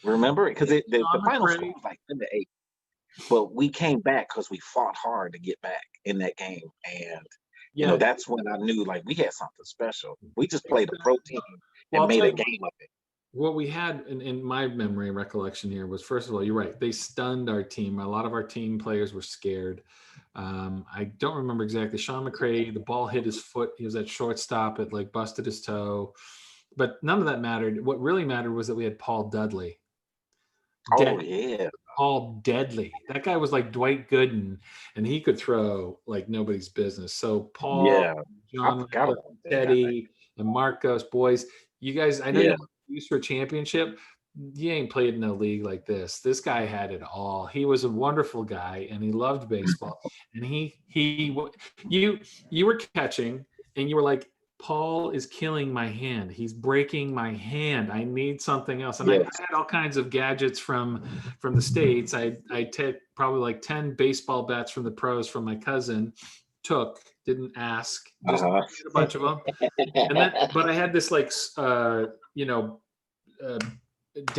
Remember it? Because the final score was like 10-8. But we came back because we fought hard to get back in that game. And that's when I knew like we had something special. We just played a pro team and made a game of it. What we had in my memory and recollection here was, first of all, you're right. They stunned our team. A lot of our team players were scared. I don't remember exactly. Sean McCray, the ball hit his foot. He was at shortstop. It like busted his toe. But none of that mattered. What really mattered was that we had Paul Dudley. Paul Deadly. That guy was like Dwight Gooden, and he could throw like nobody's business. So Paul, John, Teddy, and Marcos, boys, you guys, I know you're used for a championship. You ain't played in a league like this. This guy had it all. He was a wonderful guy, and he loved baseball. And you were catching, and you were like, Paul is killing my hand. He's breaking my hand. I need something else. And I had all kinds of gadgets from the States. I took probably like 10 baseball bats from the pros from my cousin, didn't ask, just Uh-huh. ate a bunch of them. And then, but I had this like, you know, uh,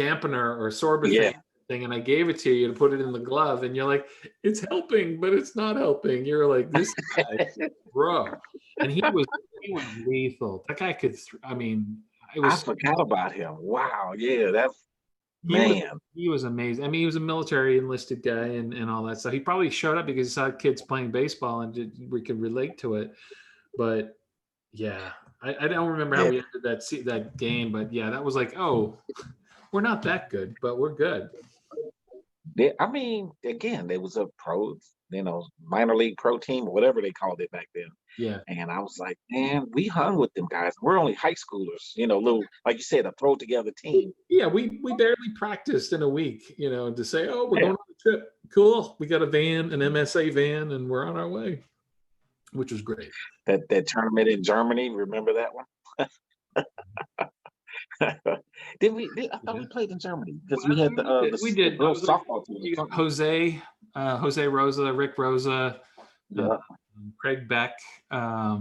dampener or Yeah. sorbitane thing, and I gave it to you to put it in the glove, and you're like, it's helping, but it's not helping. You're like, this guy, bro, and he was lethal. That guy could. I mean, it I was. forgot about him. Wow. Yeah, that's He was man. he was amazing. I mean, he was a military enlisted guy and all that stuff. He probably showed up because he saw kids playing baseball and we could relate to it. But yeah, I don't remember how Yeah. we ended that game, but yeah, that was like, oh, we're not that good, but we're good. I mean, again, there was a pro, minor league pro team or whatever they called it back then. Yeah, And I was like, man, we hung with them guys. We're only high schoolers, little, like you said, a throw together team. we barely practiced in a week, to say, oh, we're Yeah. going on a trip. Cool, we got a van, an MSA van, and we're on our way, which was great. That tournament in Germany, remember that one? I thought we played in Germany because we had we the did. girls softball team. Jose Rosa, Rick Rosa, Yeah. Craig Beck. Oh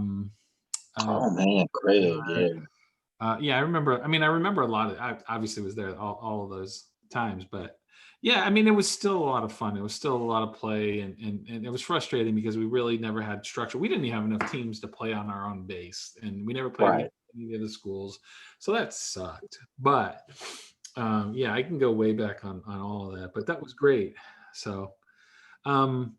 man, Craig, yeah. Yeah, I remember. I mean, I remember a lot of. I obviously was there all of those times, but yeah, I mean, it was still a lot of fun. It was still a lot of play, and it was frustrating because we really never had structure. We didn't even have enough teams to play on our own base, and we never played Right. any of the schools, so that sucked. But yeah, I can go way back on all of that, but that was great. So, all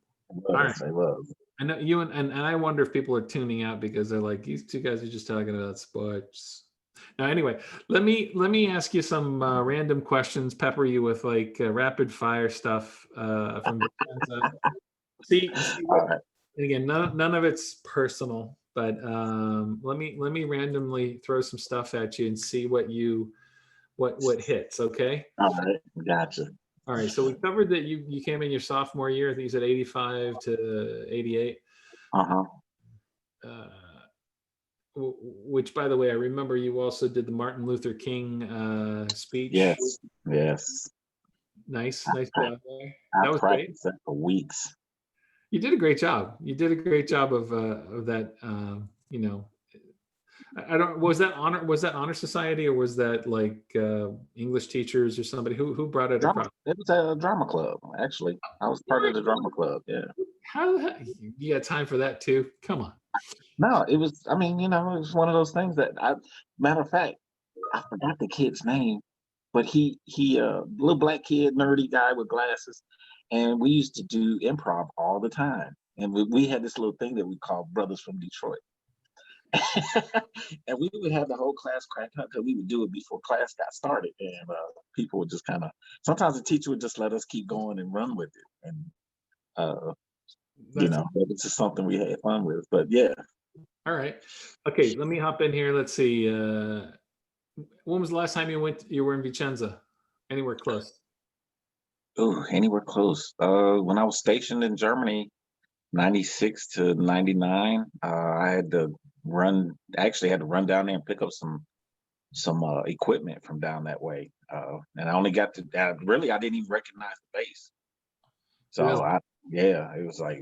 right. It was. I know you and I wonder if people are tuning out because they're like, these two guys are just talking about sports. Now, anyway, let me ask you some random questions, pepper you with like rapid fire stuff from Vicenza. See All right. and again, none of it's personal, but let me randomly throw some stuff at you and see what hits. Okay. All right. Gotcha. All right. So we covered that you came in your sophomore year. I think you said 85 to 88. Uh-huh. Which, by the way, I remember you also did the Martin Luther King speech. Yes. Yes. Nice job there. I That was great. practiced that for weeks. You did a great job. You did a great job of that. I don't. Was that honor society or was that like English teachers or somebody who brought it across? It was a drama club, actually. I was part of the drama club. Yeah. How you got time for that too? Come on. No, it was. I mean, it was one of those things that Matter of fact, I forgot the kid's name, but he little black kid, nerdy guy with glasses, and we used to do improv all the time. And we had this little thing that we called Brothers from Detroit. And we would have the whole class crack up because we would do it before class got started, and people would just kind of. Sometimes the teacher would just let us keep going and run with it, and it was just something we had fun with. But yeah. All right. Okay, let me hop in here. Let's see. When was the last time you were in Vicenza? Anywhere close? Oh, anywhere close. When I was stationed in Germany, 96 to 99, I had to run down there and pick up some equipment from down that way. And I only got to I didn't even recognize the base. So really? it was like,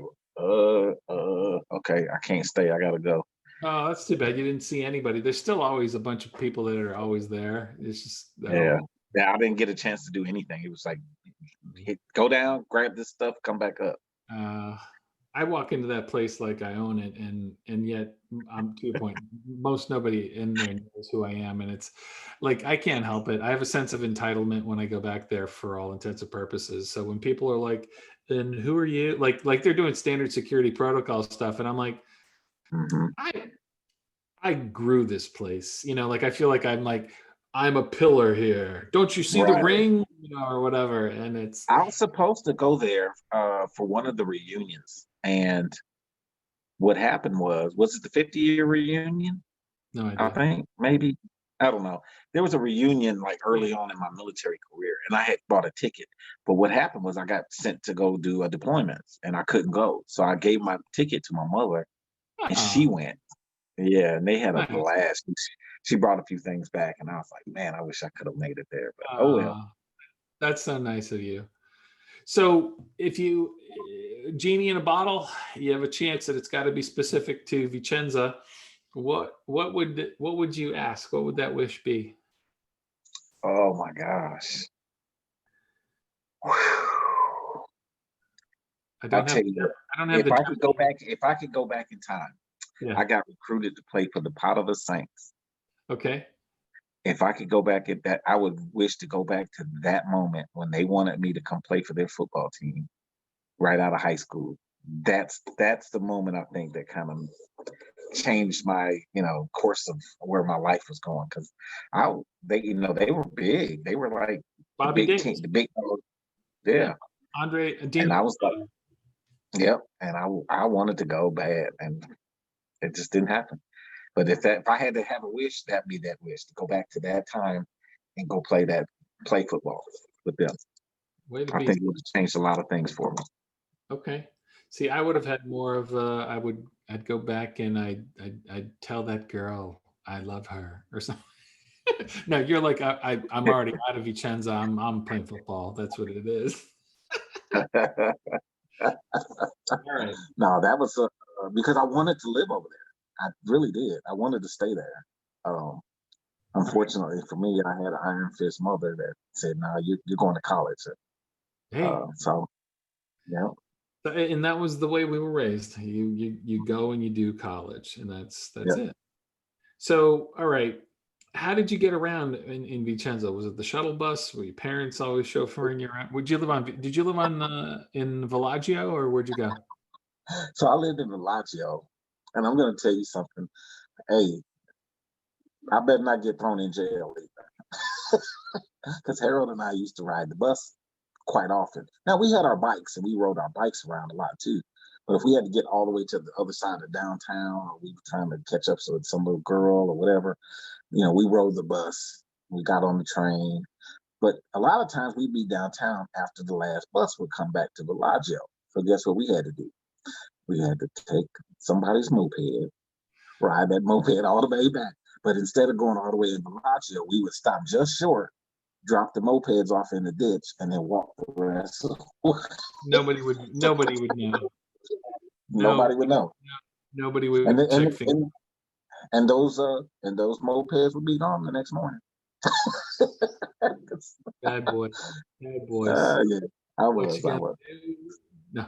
okay, I can't stay. I gotta go. Oh, that's too bad. You didn't see anybody. There's still always a bunch of people that are always there. It's just Yeah, I didn't get a chance to do anything. It was like, go down, grab this stuff, come back up. I walk into that place like I own it, and yet I'm to your point. Most nobody in there knows who I am, and it's like I can't help it. I have a sense of entitlement when I go back there for all intents and purposes. So when people are like, "And who are you?" Like they're doing standard security protocol stuff, and I'm like, mm-hmm. I grew this place. Like I feel like I'm a pillar here. Don't you see the ring? Or whatever. And I was supposed to go there for one of the reunions. And what happened was it the 50-year reunion? No idea. I think maybe. I don't know. There was a reunion like early on in my military career, and I had bought a ticket. But what happened was I got sent to go do a deployment, and I couldn't go. So I gave my ticket to my mother, and she went. Yeah, and they had a blast. She brought a few things back, and I was like, man, I wish I could have made it there. But oh well. That's so nice of you. So if you genie in a bottle. You have a chance that it's got to be specific to Vicenza. What would you ask? What would that wish be? Oh my gosh. I I'll don't have tell you what, I don't have if the I could go back, if I could go back in time, yeah. I got recruited to play for the Pot of the Saints. Okay. If I could go back at that, I would wish to go back to that moment when they wanted me to come play for their football team right out of high school. That's the moment I think that kind of changed my course of where my life was going, because they were big. They were like the Bobby big team, Davis. the big yeah. Andre And Dino. I was like, yep. And I wanted to go bad, and it just didn't happen. But if I had to have a wish, that'd be that wish, to go back to that time and go play football with them. Way to I be. think it would have changed a lot of things for me. Okay. See, I would have had more of I'd go back and I'd tell that girl I love her or something. No, you're like I'm already out of Vicenza. I'm playing football. That's what it is. All right. No, that was because I wanted to live over there. I really did. I wanted to stay there. Unfortunately for me, I had an iron fist mother that said, "No, you're going to college." Hey. So, yeah. And that was the way we were raised. You go and you do college, and that's Yeah. it. So, all right. How did you get around in Vicenza? Was it the shuttle bus? Were your parents always chauffeuring you around? Did you live on in Villaggio, or where'd you go? So I lived in Villaggio, and I'm going to tell you something. Hey, I better not get thrown in jail either, because Harold and I used to ride the bus quite often. Now we had our bikes, and we rode our bikes around a lot too. But if we had to get all the way to the other side of downtown, or we were trying to catch up with some little girl or whatever, we rode the bus. We got on the train. But a lot of times we'd be downtown after the last bus would come back to Villaggio. So guess what we had to do? We had to take somebody's moped, ride that moped all the way back. But instead of going all the way in Villaggio, we would stop just short, drop the mopeds off in the ditch, and then walk the rest of the way. Nobody would know. Nobody would know. Nobody would And check and those mopeds would be gone the next morning. Bad boys. Bad boys. Yeah, I was. No.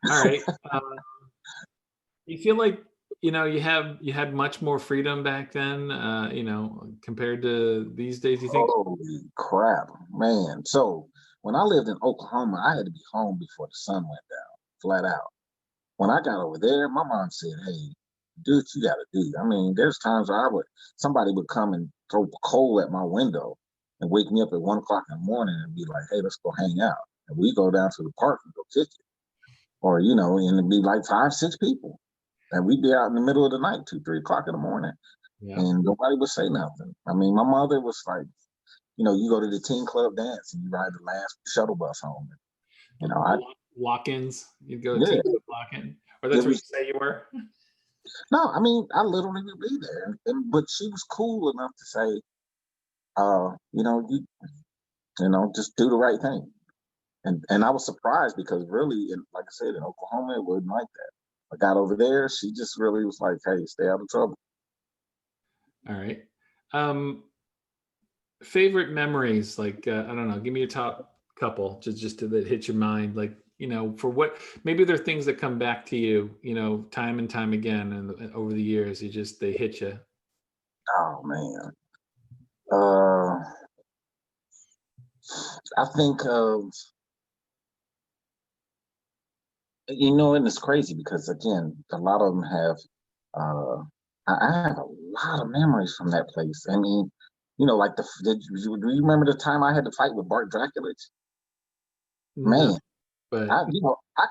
All right. You feel like you had much more freedom back then, compared to these days. You think? Holy crap, man! So when I lived in Oklahoma, I had to be home before the sun went down, flat out. When I got over there, my mom said, "Hey, do what you got to do." I mean, there's times where somebody would come and throw coal at my window and wake me up at 1 o'clock in the morning and be like, "Hey, let's go hang out." And we go down to the park and go kick it. Or, and it'd be like 5, 6 people. And we'd be out in the middle of the night, 2, 3 o'clock in the morning. Yeah. And nobody would say nothing. I mean, my mother was like, you go to the teen club dance and you ride the last shuttle bus home. Lock-ins. You'd go to teen club lock-in. Or that's what you say you were? No, I mean, I literally would be there. But she was cool enough to say, just do the right thing. And I was surprised because really, like I said, in Oklahoma, it wasn't like that. I got over there, she just really was like, "Hey, stay out of trouble." All right. Favorite memories, like I don't know, give me your top couple just that hit your mind, like for what maybe there are things that come back to you, time and time again, and over the years, they hit you. Oh man, I think and it's crazy because again, a lot of them have. I have a lot of memories from that place. I mean, like do you remember the time I had to fight with Bart Draculich? Man, but I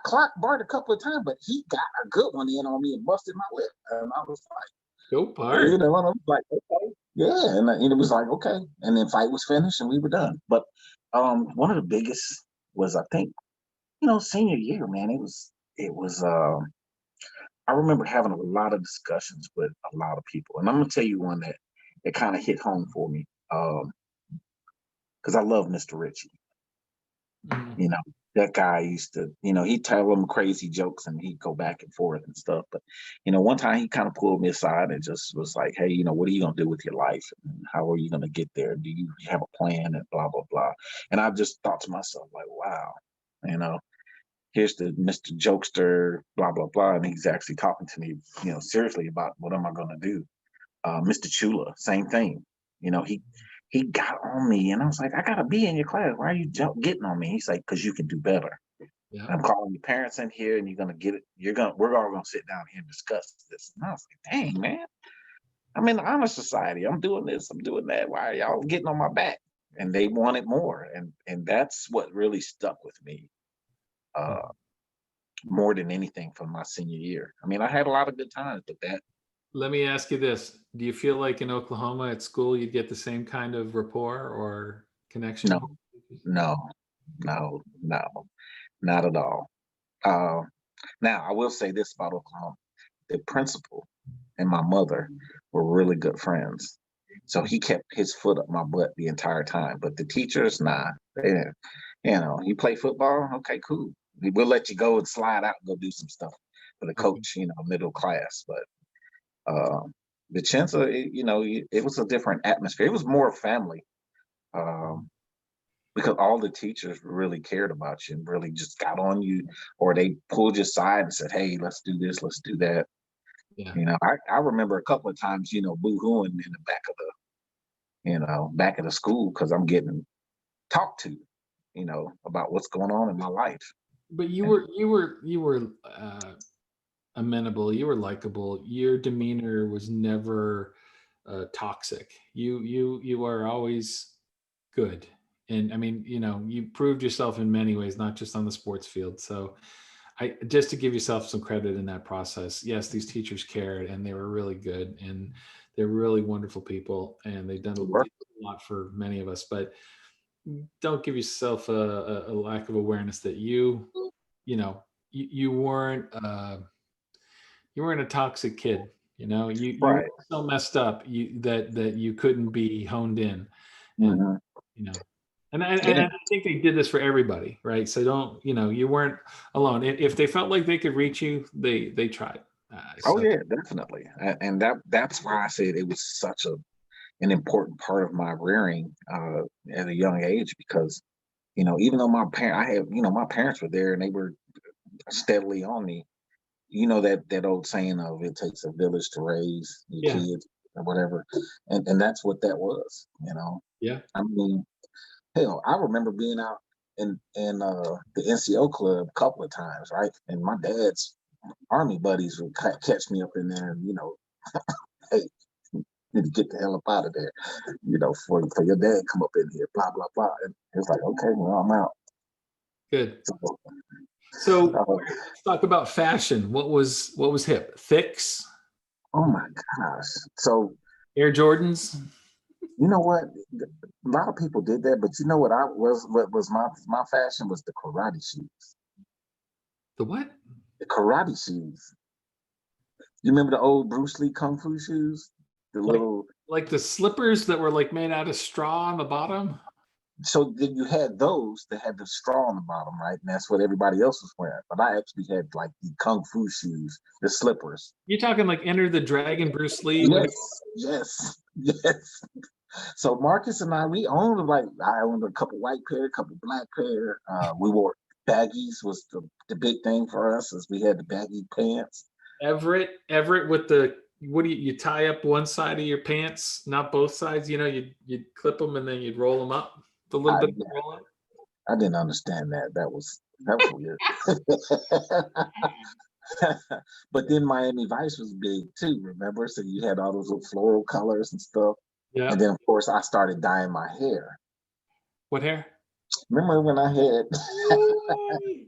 clocked Bart a couple of times, but he got a good one in on me and busted my lip, and I was like, "Go Bart!" And I was like, "Okay, yeah," and it was like, "Okay," and then fight was finished and we were done. But one of the biggest was, I think, senior year, man. It was. I remember having a lot of discussions with a lot of people, and I'm gonna tell you one that kind of hit home for me, because I love Mr. Ritchie. Mm-hmm. You know, that guy used to, he'd tell them crazy jokes and he'd go back and forth and stuff. But, one time he kind of pulled me aside and just was like, hey, what are you going to do with your life? And how are you going to get there? Do you have a plan and blah, blah, blah. And I just thought to myself, like, wow, here's the Mr. Jokester, blah, blah, blah. And he's actually talking to me, seriously about what am I going to do? Mr. Chula, same thing. He got on me and I was like, I gotta be in your class. Why are you getting on me? He's like, because you can do better. Yeah. I'm calling your parents in here and you're gonna get it. We're all gonna sit down here and discuss this. And I was like, dang, man. I'm in the honor society. I'm doing this, I'm doing that. Why are y'all getting on my back? And they wanted more. And that's what really stuck with me. More than anything from my senior year. I mean, I had a lot of good times, but that. Let me ask you this. Do you feel like in Oklahoma at school you'd get the same kind of rapport or connection? No, not at all. Now, I will say this about Oklahoma. The principal and my mother were really good friends. So he kept his foot up my butt the entire time. But the teachers, nah. They, you play football? Okay, cool. We'll let you go and slide out and go do some stuff for the coach, middle class. But Vicenza, it was a different atmosphere. It was more family because all the teachers really cared about you and really just got on you, or they pulled you aside and said, hey, let's do this, let's do that. Yeah. I remember a couple of times, boo-hooing in the back of the school because I'm getting talked to, about what's going on in my life. But you were amenable. You were likable. Your demeanor was never toxic. You are always good. And I mean, you proved yourself in many ways, not just on the sports field. So just to give yourself some credit in that process. Yes, these teachers cared and they were really good and they're really wonderful people and they've done a lot for many of us, but don't give yourself a lack of awareness that you weren't a toxic kid. You were so messed up that you couldn't be honed in, and and I think they did this for everybody, right? So don't you weren't alone. If they felt like they could reach you, they tried. Yeah, definitely, and that's why I said it was such an important part of my rearing at a young age because even though my parents were there and they were steadily on me. That old saying of it takes a village to raise your kids or whatever, and that's what that was. Yeah. I mean, hell, I remember being out in the NCO club a couple of times, right? And my dad's army buddies would catch me up in there, and hey, you need to get the hell up out of there, for your dad come up in here, blah blah blah. And it's like, okay, well, I'm out. Good. So let's talk about fashion. What was hip? Thicks? Oh my gosh. So Air Jordans? You know what? A lot of people did that, but you know what what was my fashion was the karate shoes. The what? The karate shoes. You remember the old Bruce Lee kung fu shoes? The little like the slippers that were like made out of straw on the bottom? So then you had those that had the straw on the bottom, right? And that's what everybody else was wearing. But I actually had like the kung fu shoes, the slippers. You're talking like Enter the Dragon, Bruce Lee? Yes. So Marcus and I owned I owned a couple white pair, a couple black pair. We wore baggies was the big thing for us, as we had the baggy pants. Everett with the what do you tie up one side of your pants, not both sides? You'd clip them and then you'd roll them up. A little bit of rolling. I didn't understand that. That was weird. But then Miami Vice was big too, remember? So you had all those little floral colors and stuff. Yeah. And then of course I started dyeing my hair. What hair? Remember when I had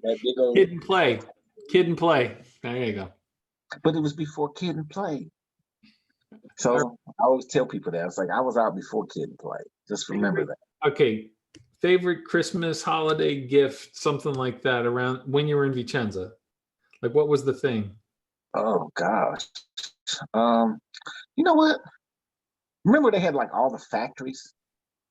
that big old Kid and Play. There you go. But it was before Kid and Play. So I always tell people that. It's like I was out before Kid and Play. Just remember that. Okay. Favorite Christmas holiday gift, something like that, around when you were in Vicenza? Like, what was the thing? Oh gosh. You know what? Remember they had like all the factories?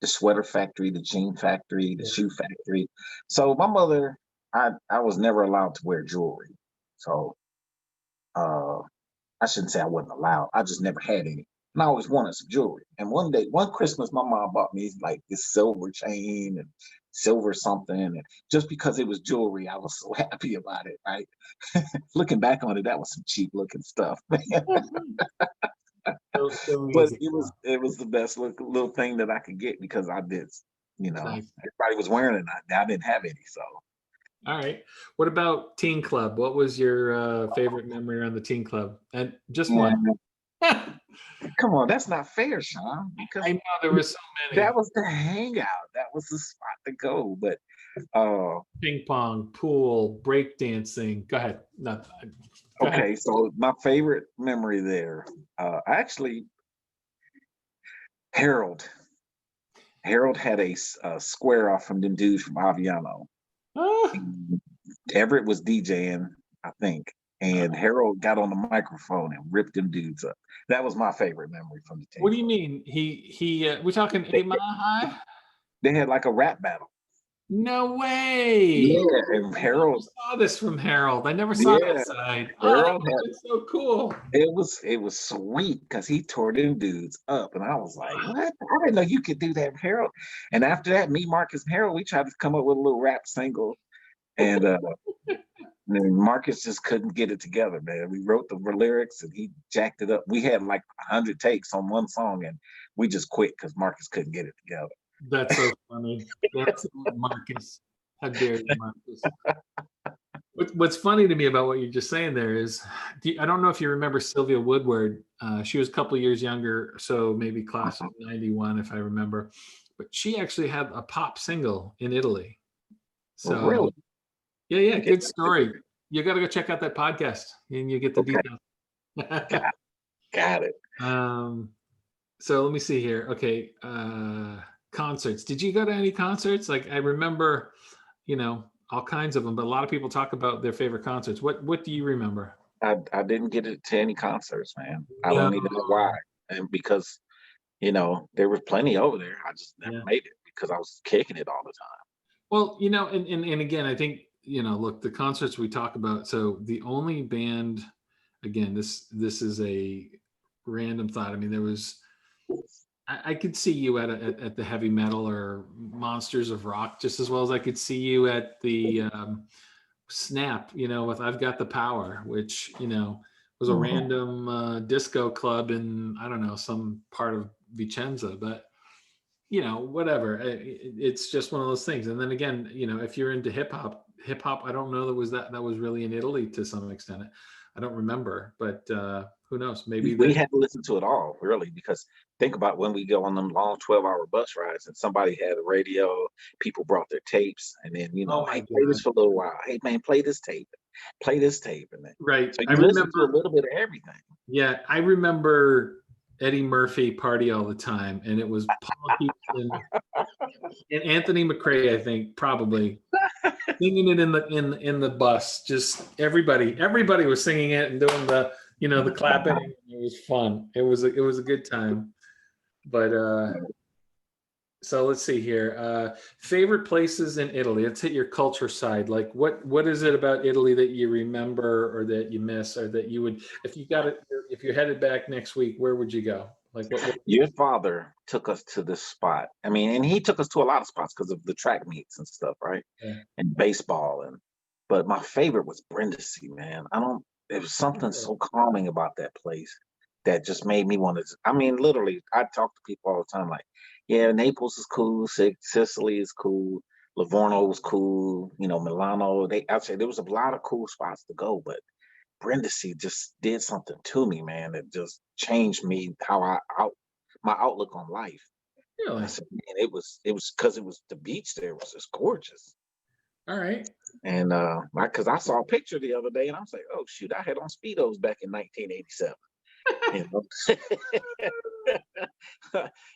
the sweater factory, the jean factory, the shoe factory. So my mother, I was never allowed to wear jewelry. So uh, I shouldn't say I wasn't allowed. I just never had any. And I always wanted some jewelry. And one Christmas, my mom bought me like this silver chain and silver something. And just because it was jewelry, I was so happy about it. Right? Looking back on it, that was some cheap looking stuff. So But easy. it was the best little thing that I could get because I did, Nice. everybody was wearing it. I didn't have any, so. All right. What about teen club? What was your favorite memory on the teen club? And just one. Yeah, I come on, that's not fair, Sean. Because know there were so that many. was the hangout. That was the spot to go. But uh, Ping pong, pool, break dancing. Go ahead. No, go ahead. okay, so my favorite memory there, actually, Harold. Harold had a square off from them dudes from Aviano. Ah, Everett was DJing, I think, and Harold got on the microphone and ripped them dudes up. That was my favorite memory from the team. what do you mean? We're talking 8 Mile High? They had like a rap battle. No way. Yeah, and I never Harold. saw this from Harold. I never saw Yeah, that side. Oh, that Harold had. was so cool. It was sweet because he tore them dudes up, and I was like, "What? I didn't know you could do that, Harold." And after that, me, Marcus, and Harold, we tried to come up with a little rap single, and then Marcus just couldn't get it together, man. We wrote the lyrics, and he jacked it up. We had like 100 takes on one song, and we just quit because Marcus couldn't get it together. That's so funny. That's Marcus. How dare you, Marcus? What's funny to me about what you're just saying there is, I don't know if you remember Sylvia Woodward. She was a couple of years younger, so maybe class of '91, if I remember. But she actually had a pop single in Italy. So Really? yeah, good story. You got to go check out that podcast, and you get the Okay. details. Got it. So let me see here. Okay, concerts. Did you go to any concerts? Like I remember, all kinds of them, but a lot of people talk about their favorite concerts. What do you remember? I didn't get to any concerts, man. I No. don't even know why. And because, there was plenty over there. I just never Yeah. made it because I was kicking it all the time. Well, and again, I think, look, the concerts we talk about. So the only band, again, this is a random thought. I mean, there was, I could see you at the heavy metal or Monsters of Rock just as well as I could see you at the Snap, with I've Got the Power, which, was a random disco club in, I don't know, some part of Vicenza, but, whatever. It's just one of those things. And then again, if you're into hip hop, I don't know that was really in Italy to some extent. I don't remember, but who knows? Maybe We had to listen to it all, really, because think about when we go on them long 12-hour bus rides and somebody had a radio, people brought their tapes, and then, Oh my hey, play this God. for a little while. Hey, man, play this tape. And then, Right. so I you listen to a remember, little bit of everything. yeah, I remember Eddie Murphy Party All the Time, and it was Paul Houston and Anthony McRae, I think, probably singing it in the bus. Just everybody was singing it and doing the clapping. It was fun. It was a good time. But so let's see here. Favorite places in Italy. Let's hit your culture side. Like what is it about Italy that you remember or that you miss or that you would, if you're headed back next week, where would you go? Like what Your father took us to this spot. I mean, and he took us to a lot of spots because of the track meets and stuff, right? Yeah. And baseball but my favorite was Brindisi, man. There was something so calming about that place that just made me want to. I mean, literally, I talk to people all the time, like, yeah, Naples is cool, Sicily is cool, Livorno was cool, Milano. I'd say there was a lot of cool spots to go, but Brindisi just did something to me, man. It just changed me my outlook on life. Really? I said, man, it was because it was the beach there was just gorgeous. All right. And because I saw a picture the other day and I was like, oh shoot, I had on Speedos back in 1987.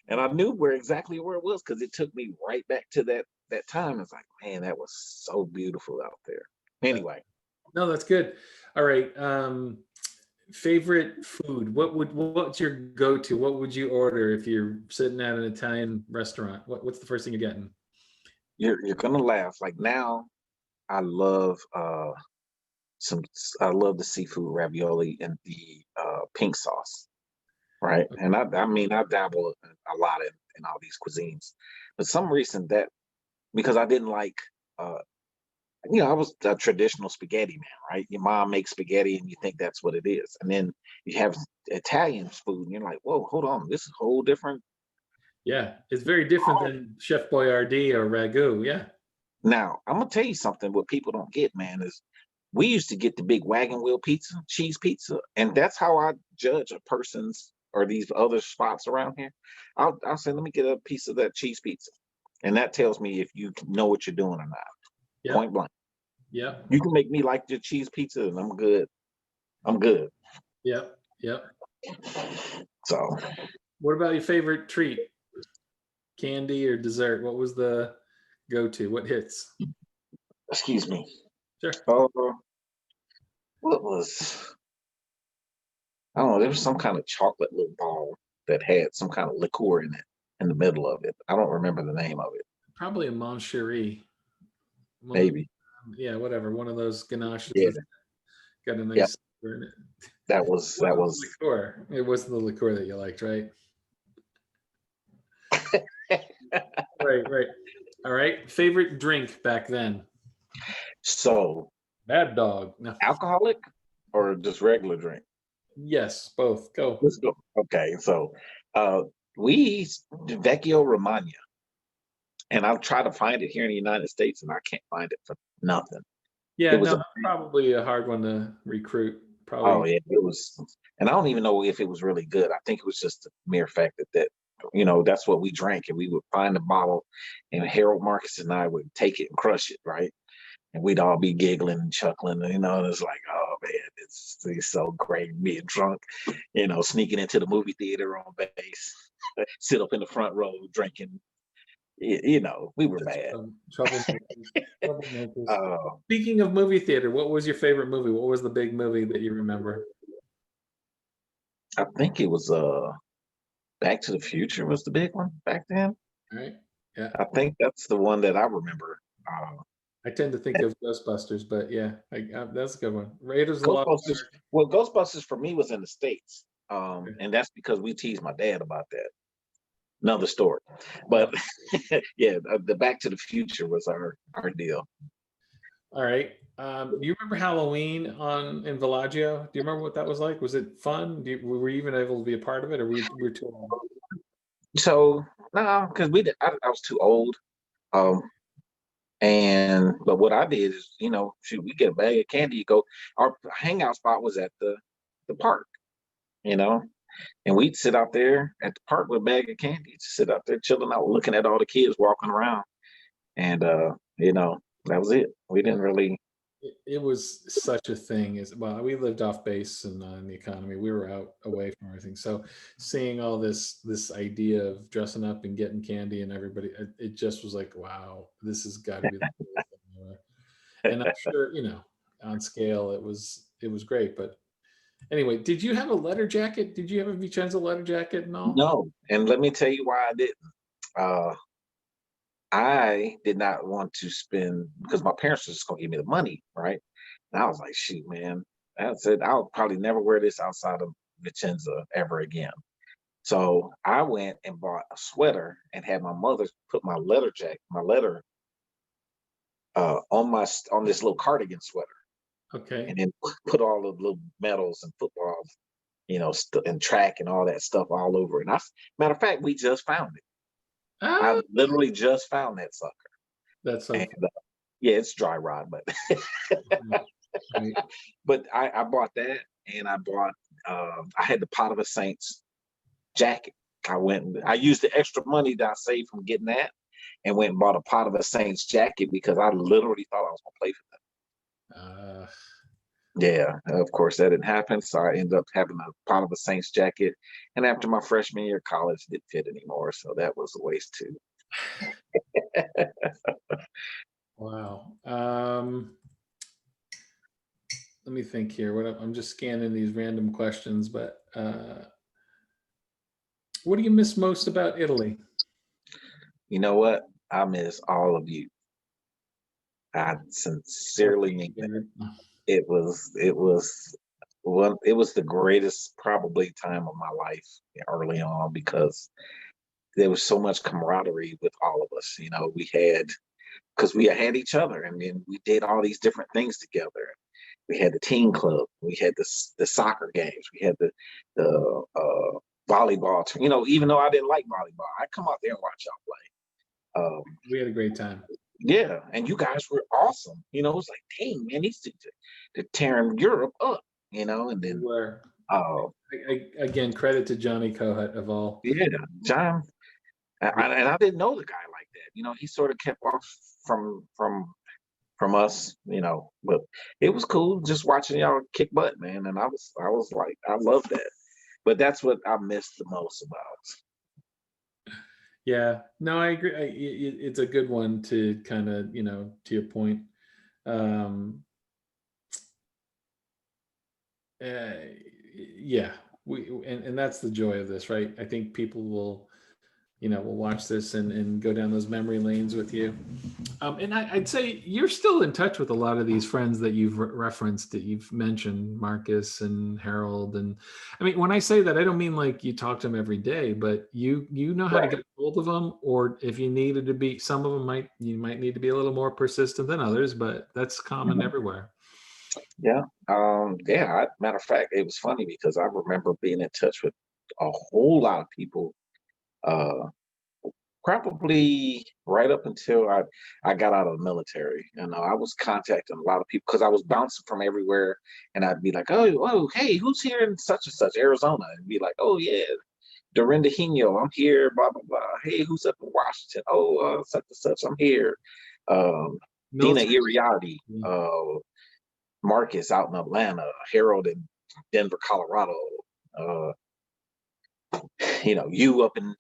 And I knew exactly where it was because it took me right back to that time. It's like, man, that was so beautiful out there. Anyway. No, that's good. All right. favorite food. What's your go-to? What would you order if you're sitting at an Italian restaurant? What's the first thing you're getting? You're gonna laugh. Like now, I love some. I love the seafood ravioli and the pink sauce, right? And I mean, I dabble a lot in all these cuisines, but some reason that because I didn't like uh I was a traditional spaghetti man, right? Your mom makes spaghetti and you think that's what it is. And then you have Italian food and you're like, whoa, hold on, this is a whole different. Yeah, it's very different than Chef Boyardee or ragu. Yeah. Now, I'm gonna tell you something what people don't get, man, is we used to get the big wagon wheel pizza, cheese pizza, and that's how I judge a person's or these other spots around here. I'll say, let me get a piece of that cheese pizza. And that tells me if you know what you're doing or not. Yeah. Point blank. Yeah. You can make me like your cheese pizza and I'm good. I'm good. Yep. Yep. So What about your favorite treat? Candy or dessert? What was the go-to? What hits? excuse me. Sure. What was I don't know, there was some kind of chocolate little ball that had some kind of liqueur in it in the middle of it. I don't remember the name of it. Probably a Mon Cherie. Maybe. Yeah, whatever. One of those ganaches Yeah. that's got a Yep. nice flavor in it. That was liqueur. It wasn't the liqueur that you liked, right? Right. All right. Favorite drink back then? So Bad Dog. No. alcoholic or just regular drink? Yes, both. Go. Let's go. Okay, so we Vecchio Romagna, and I've tried to find it here in the United States, and I can't find it for nothing. Yeah, It was no, probably a hard one to recruit. Probably. yeah, it was, and I don't even know if it was really good. I think it was just the mere fact that that's what we drank, and we would find the bottle, and Harold Marcus and I would take it and crush it, right? And we'd all be giggling and chuckling, and it's like, oh man, it's so great being drunk, sneaking into the movie theater on base, sit up in the front row drinking. We were bad. Troublemakers. Speaking of movie theater, what was your favorite movie? What was the big movie that you remember? I think it was Back to the Future was the big one back then. All right. Yeah. I think that's the one that I remember. I tend to think of Ghostbusters, but yeah, that's a good one. Raiders of the Lost Ghostbusters. Ark. Well, Ghostbusters for me was in the States, and that's because we teased my dad about that. Another story, but yeah, the Back to the Future was our deal. All right. Do you remember Halloween in Villaggio? Do you remember what that was like? Was it fun? Were you even able to be a part of it, or were you too old? So no, because I was too old. But what I did is, shoot, we get a bag of candy. Our hangout spot was at the park, and we'd sit out there at the park with a bag of candy, just sit out there chilling out, looking at all the kids walking around, and that was it. We didn't really. It was such a thing. We lived off base and in the economy. We were out away from everything. So seeing all this idea of dressing up and getting candy and everybody, it just was like, wow, this has got to be the coolest thing ever. And I'm sure, on scale, it was great. But anyway, did you have a letter jacket? Did you have a Vicenza letter jacket and all? No, and let me tell you why I didn't. I did not want to spend because my parents were just gonna give me the money, right? And I was like, shoot, man, that's it. I'll probably never wear this outside of Vicenza ever again. So I went and bought a sweater and had my mother put my letter on this little cardigan sweater. Okay. And then put all the little medals and football, and track and all that stuff all over. And matter of fact, we just found it. I literally just found that sucker. That's so. Yeah, it's dry rot, but right. But I bought that, and I bought. I had the Pot of the Saints jacket. I used the extra money that I saved from getting that, and went and bought a Pot of the Saints jacket because I literally thought I was gonna play for them. Yeah, of course that didn't happen. So I ended up having a Pot of the Saints jacket, and after my freshman year of college, it didn't fit anymore. So that was a waste too. Wow. Let me think here. I'm just scanning these random questions, but what do you miss most about Italy? You know what? I miss all of you. I Oh, sincerely thank mean you, that. David. It was the greatest probably time of my life early on because there was so much camaraderie with all of us. We had each other, and then we did all these different things together. We had the team club, we had the soccer games, we had the volleyball. Even though I didn't like volleyball, I'd come out there and watch y'all play. We had a great time. Yeah, and you guys were awesome. It was like, dang man, these things are tearing Europe up. And We then were. uh, Again, credit to Johnny Cohut of all. yeah, John, and I didn't know the guy like that. He sort of kept off from us. But it was cool just watching y'all kick butt, man. And I was like, I love that. But that's what I missed the most about. Yeah, no, I agree. It's a good one to kind of, to your point. Um, uh, yeah, and that's the joy of this, right? I think people will watch this and go down those memory lanes with you. And I'd say you're still in touch with a lot of these friends that you've referenced, that you've mentioned, Marcus and Harold. And I mean, when I say that, I don't mean like you talk to them every day, but you know how to Right. get hold of them, or if you needed to be, some of them you might need to be a little more persistent than others, but that's common Mhm. everywhere. Yeah. Yeah. Matter of fact, it was funny because I remember being in touch with a whole lot of people. Uh, Probably right up until I got out of the military. I was contacting a lot of people because I was bouncing from everywhere, and I'd be like, "Oh, hey, who's here in such and such Arizona?" And be like, "Oh yeah, Dorinda Hino, I'm here." Blah blah blah. Hey, who's up in Washington? Oh, such and such, I'm here. Um, Dina Military. Iriardi, Yeah. Marcus out in Atlanta, Harold in Denver, Colorado. Uh, you up in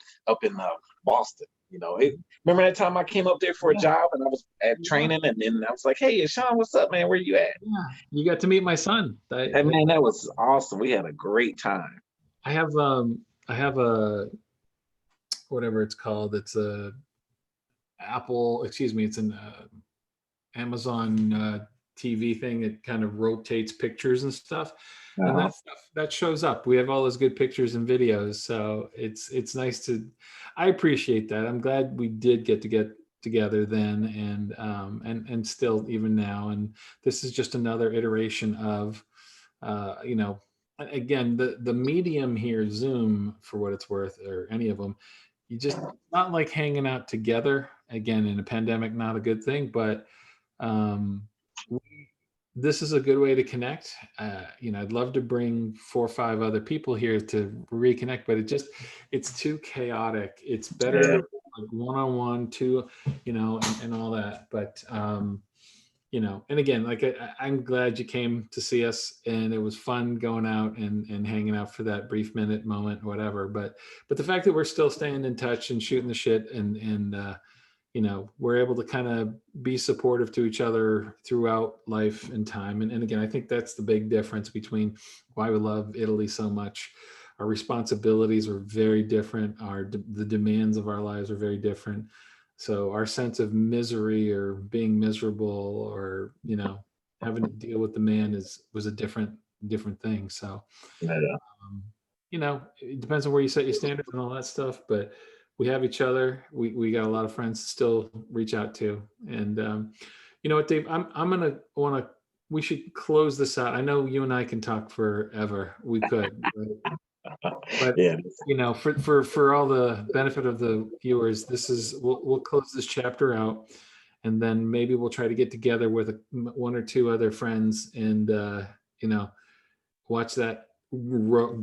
Boston. Remember that time I came up there for a Yeah. job and I was at Yeah. training, and then I was like, "Hey, Sean, what's up, man? Where you at?" Yeah. You got to meet my son. And man, that was awesome. We had a great time. I have a, whatever it's called. It's a Apple, excuse me, it's an Amazon TV thing that kind of rotates pictures and stuff, and Uh-huh. that stuff that shows up. We have all those good pictures and videos, so it's nice to. I appreciate that. I'm glad we did get together then, and still even now. And this is just another iteration of, again, the medium here, Zoom, for what it's worth, or any of them. You just not like hanging out together again in a pandemic, not a good thing, but um, we, this is a good way to connect. I'd love to bring 4 or 5 other people here to reconnect, but it's too chaotic. It's better Yeah. like one-on-one, two, and all that. But and again, like I'm glad you came to see us, and it was fun going out and hanging out for that brief minute moment, whatever. But the fact that we're still staying in touch and shooting the shit, and we're able to kind of be supportive to each other throughout life and time. And again, I think that's the big difference between why we love Italy so much. Our responsibilities are very different. The demands of our lives are very different. So our sense of misery or being miserable, or having to deal with the man was a different thing. So Yeah. it depends on where you set your standards and all that stuff, but we have each other. We got a lot of friends to still reach out to. And you know what, Dave, I'm gonna want to. We should close this out. I know you and I can talk forever. We could, but Yeah. for all the benefit of the viewers, we'll close this chapter out, and then maybe we'll try to get together with one or two other friends, and you know watch that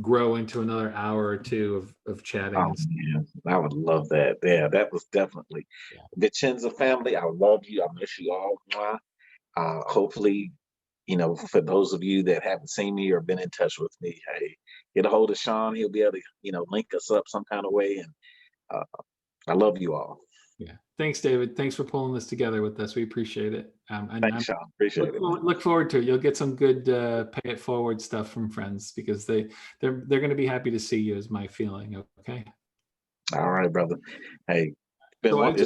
grow into another hour or two of chatting Oh and stuff. man, I would love that. Yeah, that was definitely Yeah. Vicenza family. I love you. I miss you all. Mwah. Hopefully, for those of you that haven't seen me or been in touch with me, hey, get a hold of Sean. He'll be able to, link us up some kind of way. And uh, I love you all. Yeah. Thanks, David. Thanks for pulling this together with us. We appreciate it. And Thanks, Sean. Appreciate it. look forward to it. You'll get some good pay it forward stuff from friends because they're going to be happy to see you. Is my feeling. Okay. All right, brother. Hey, So been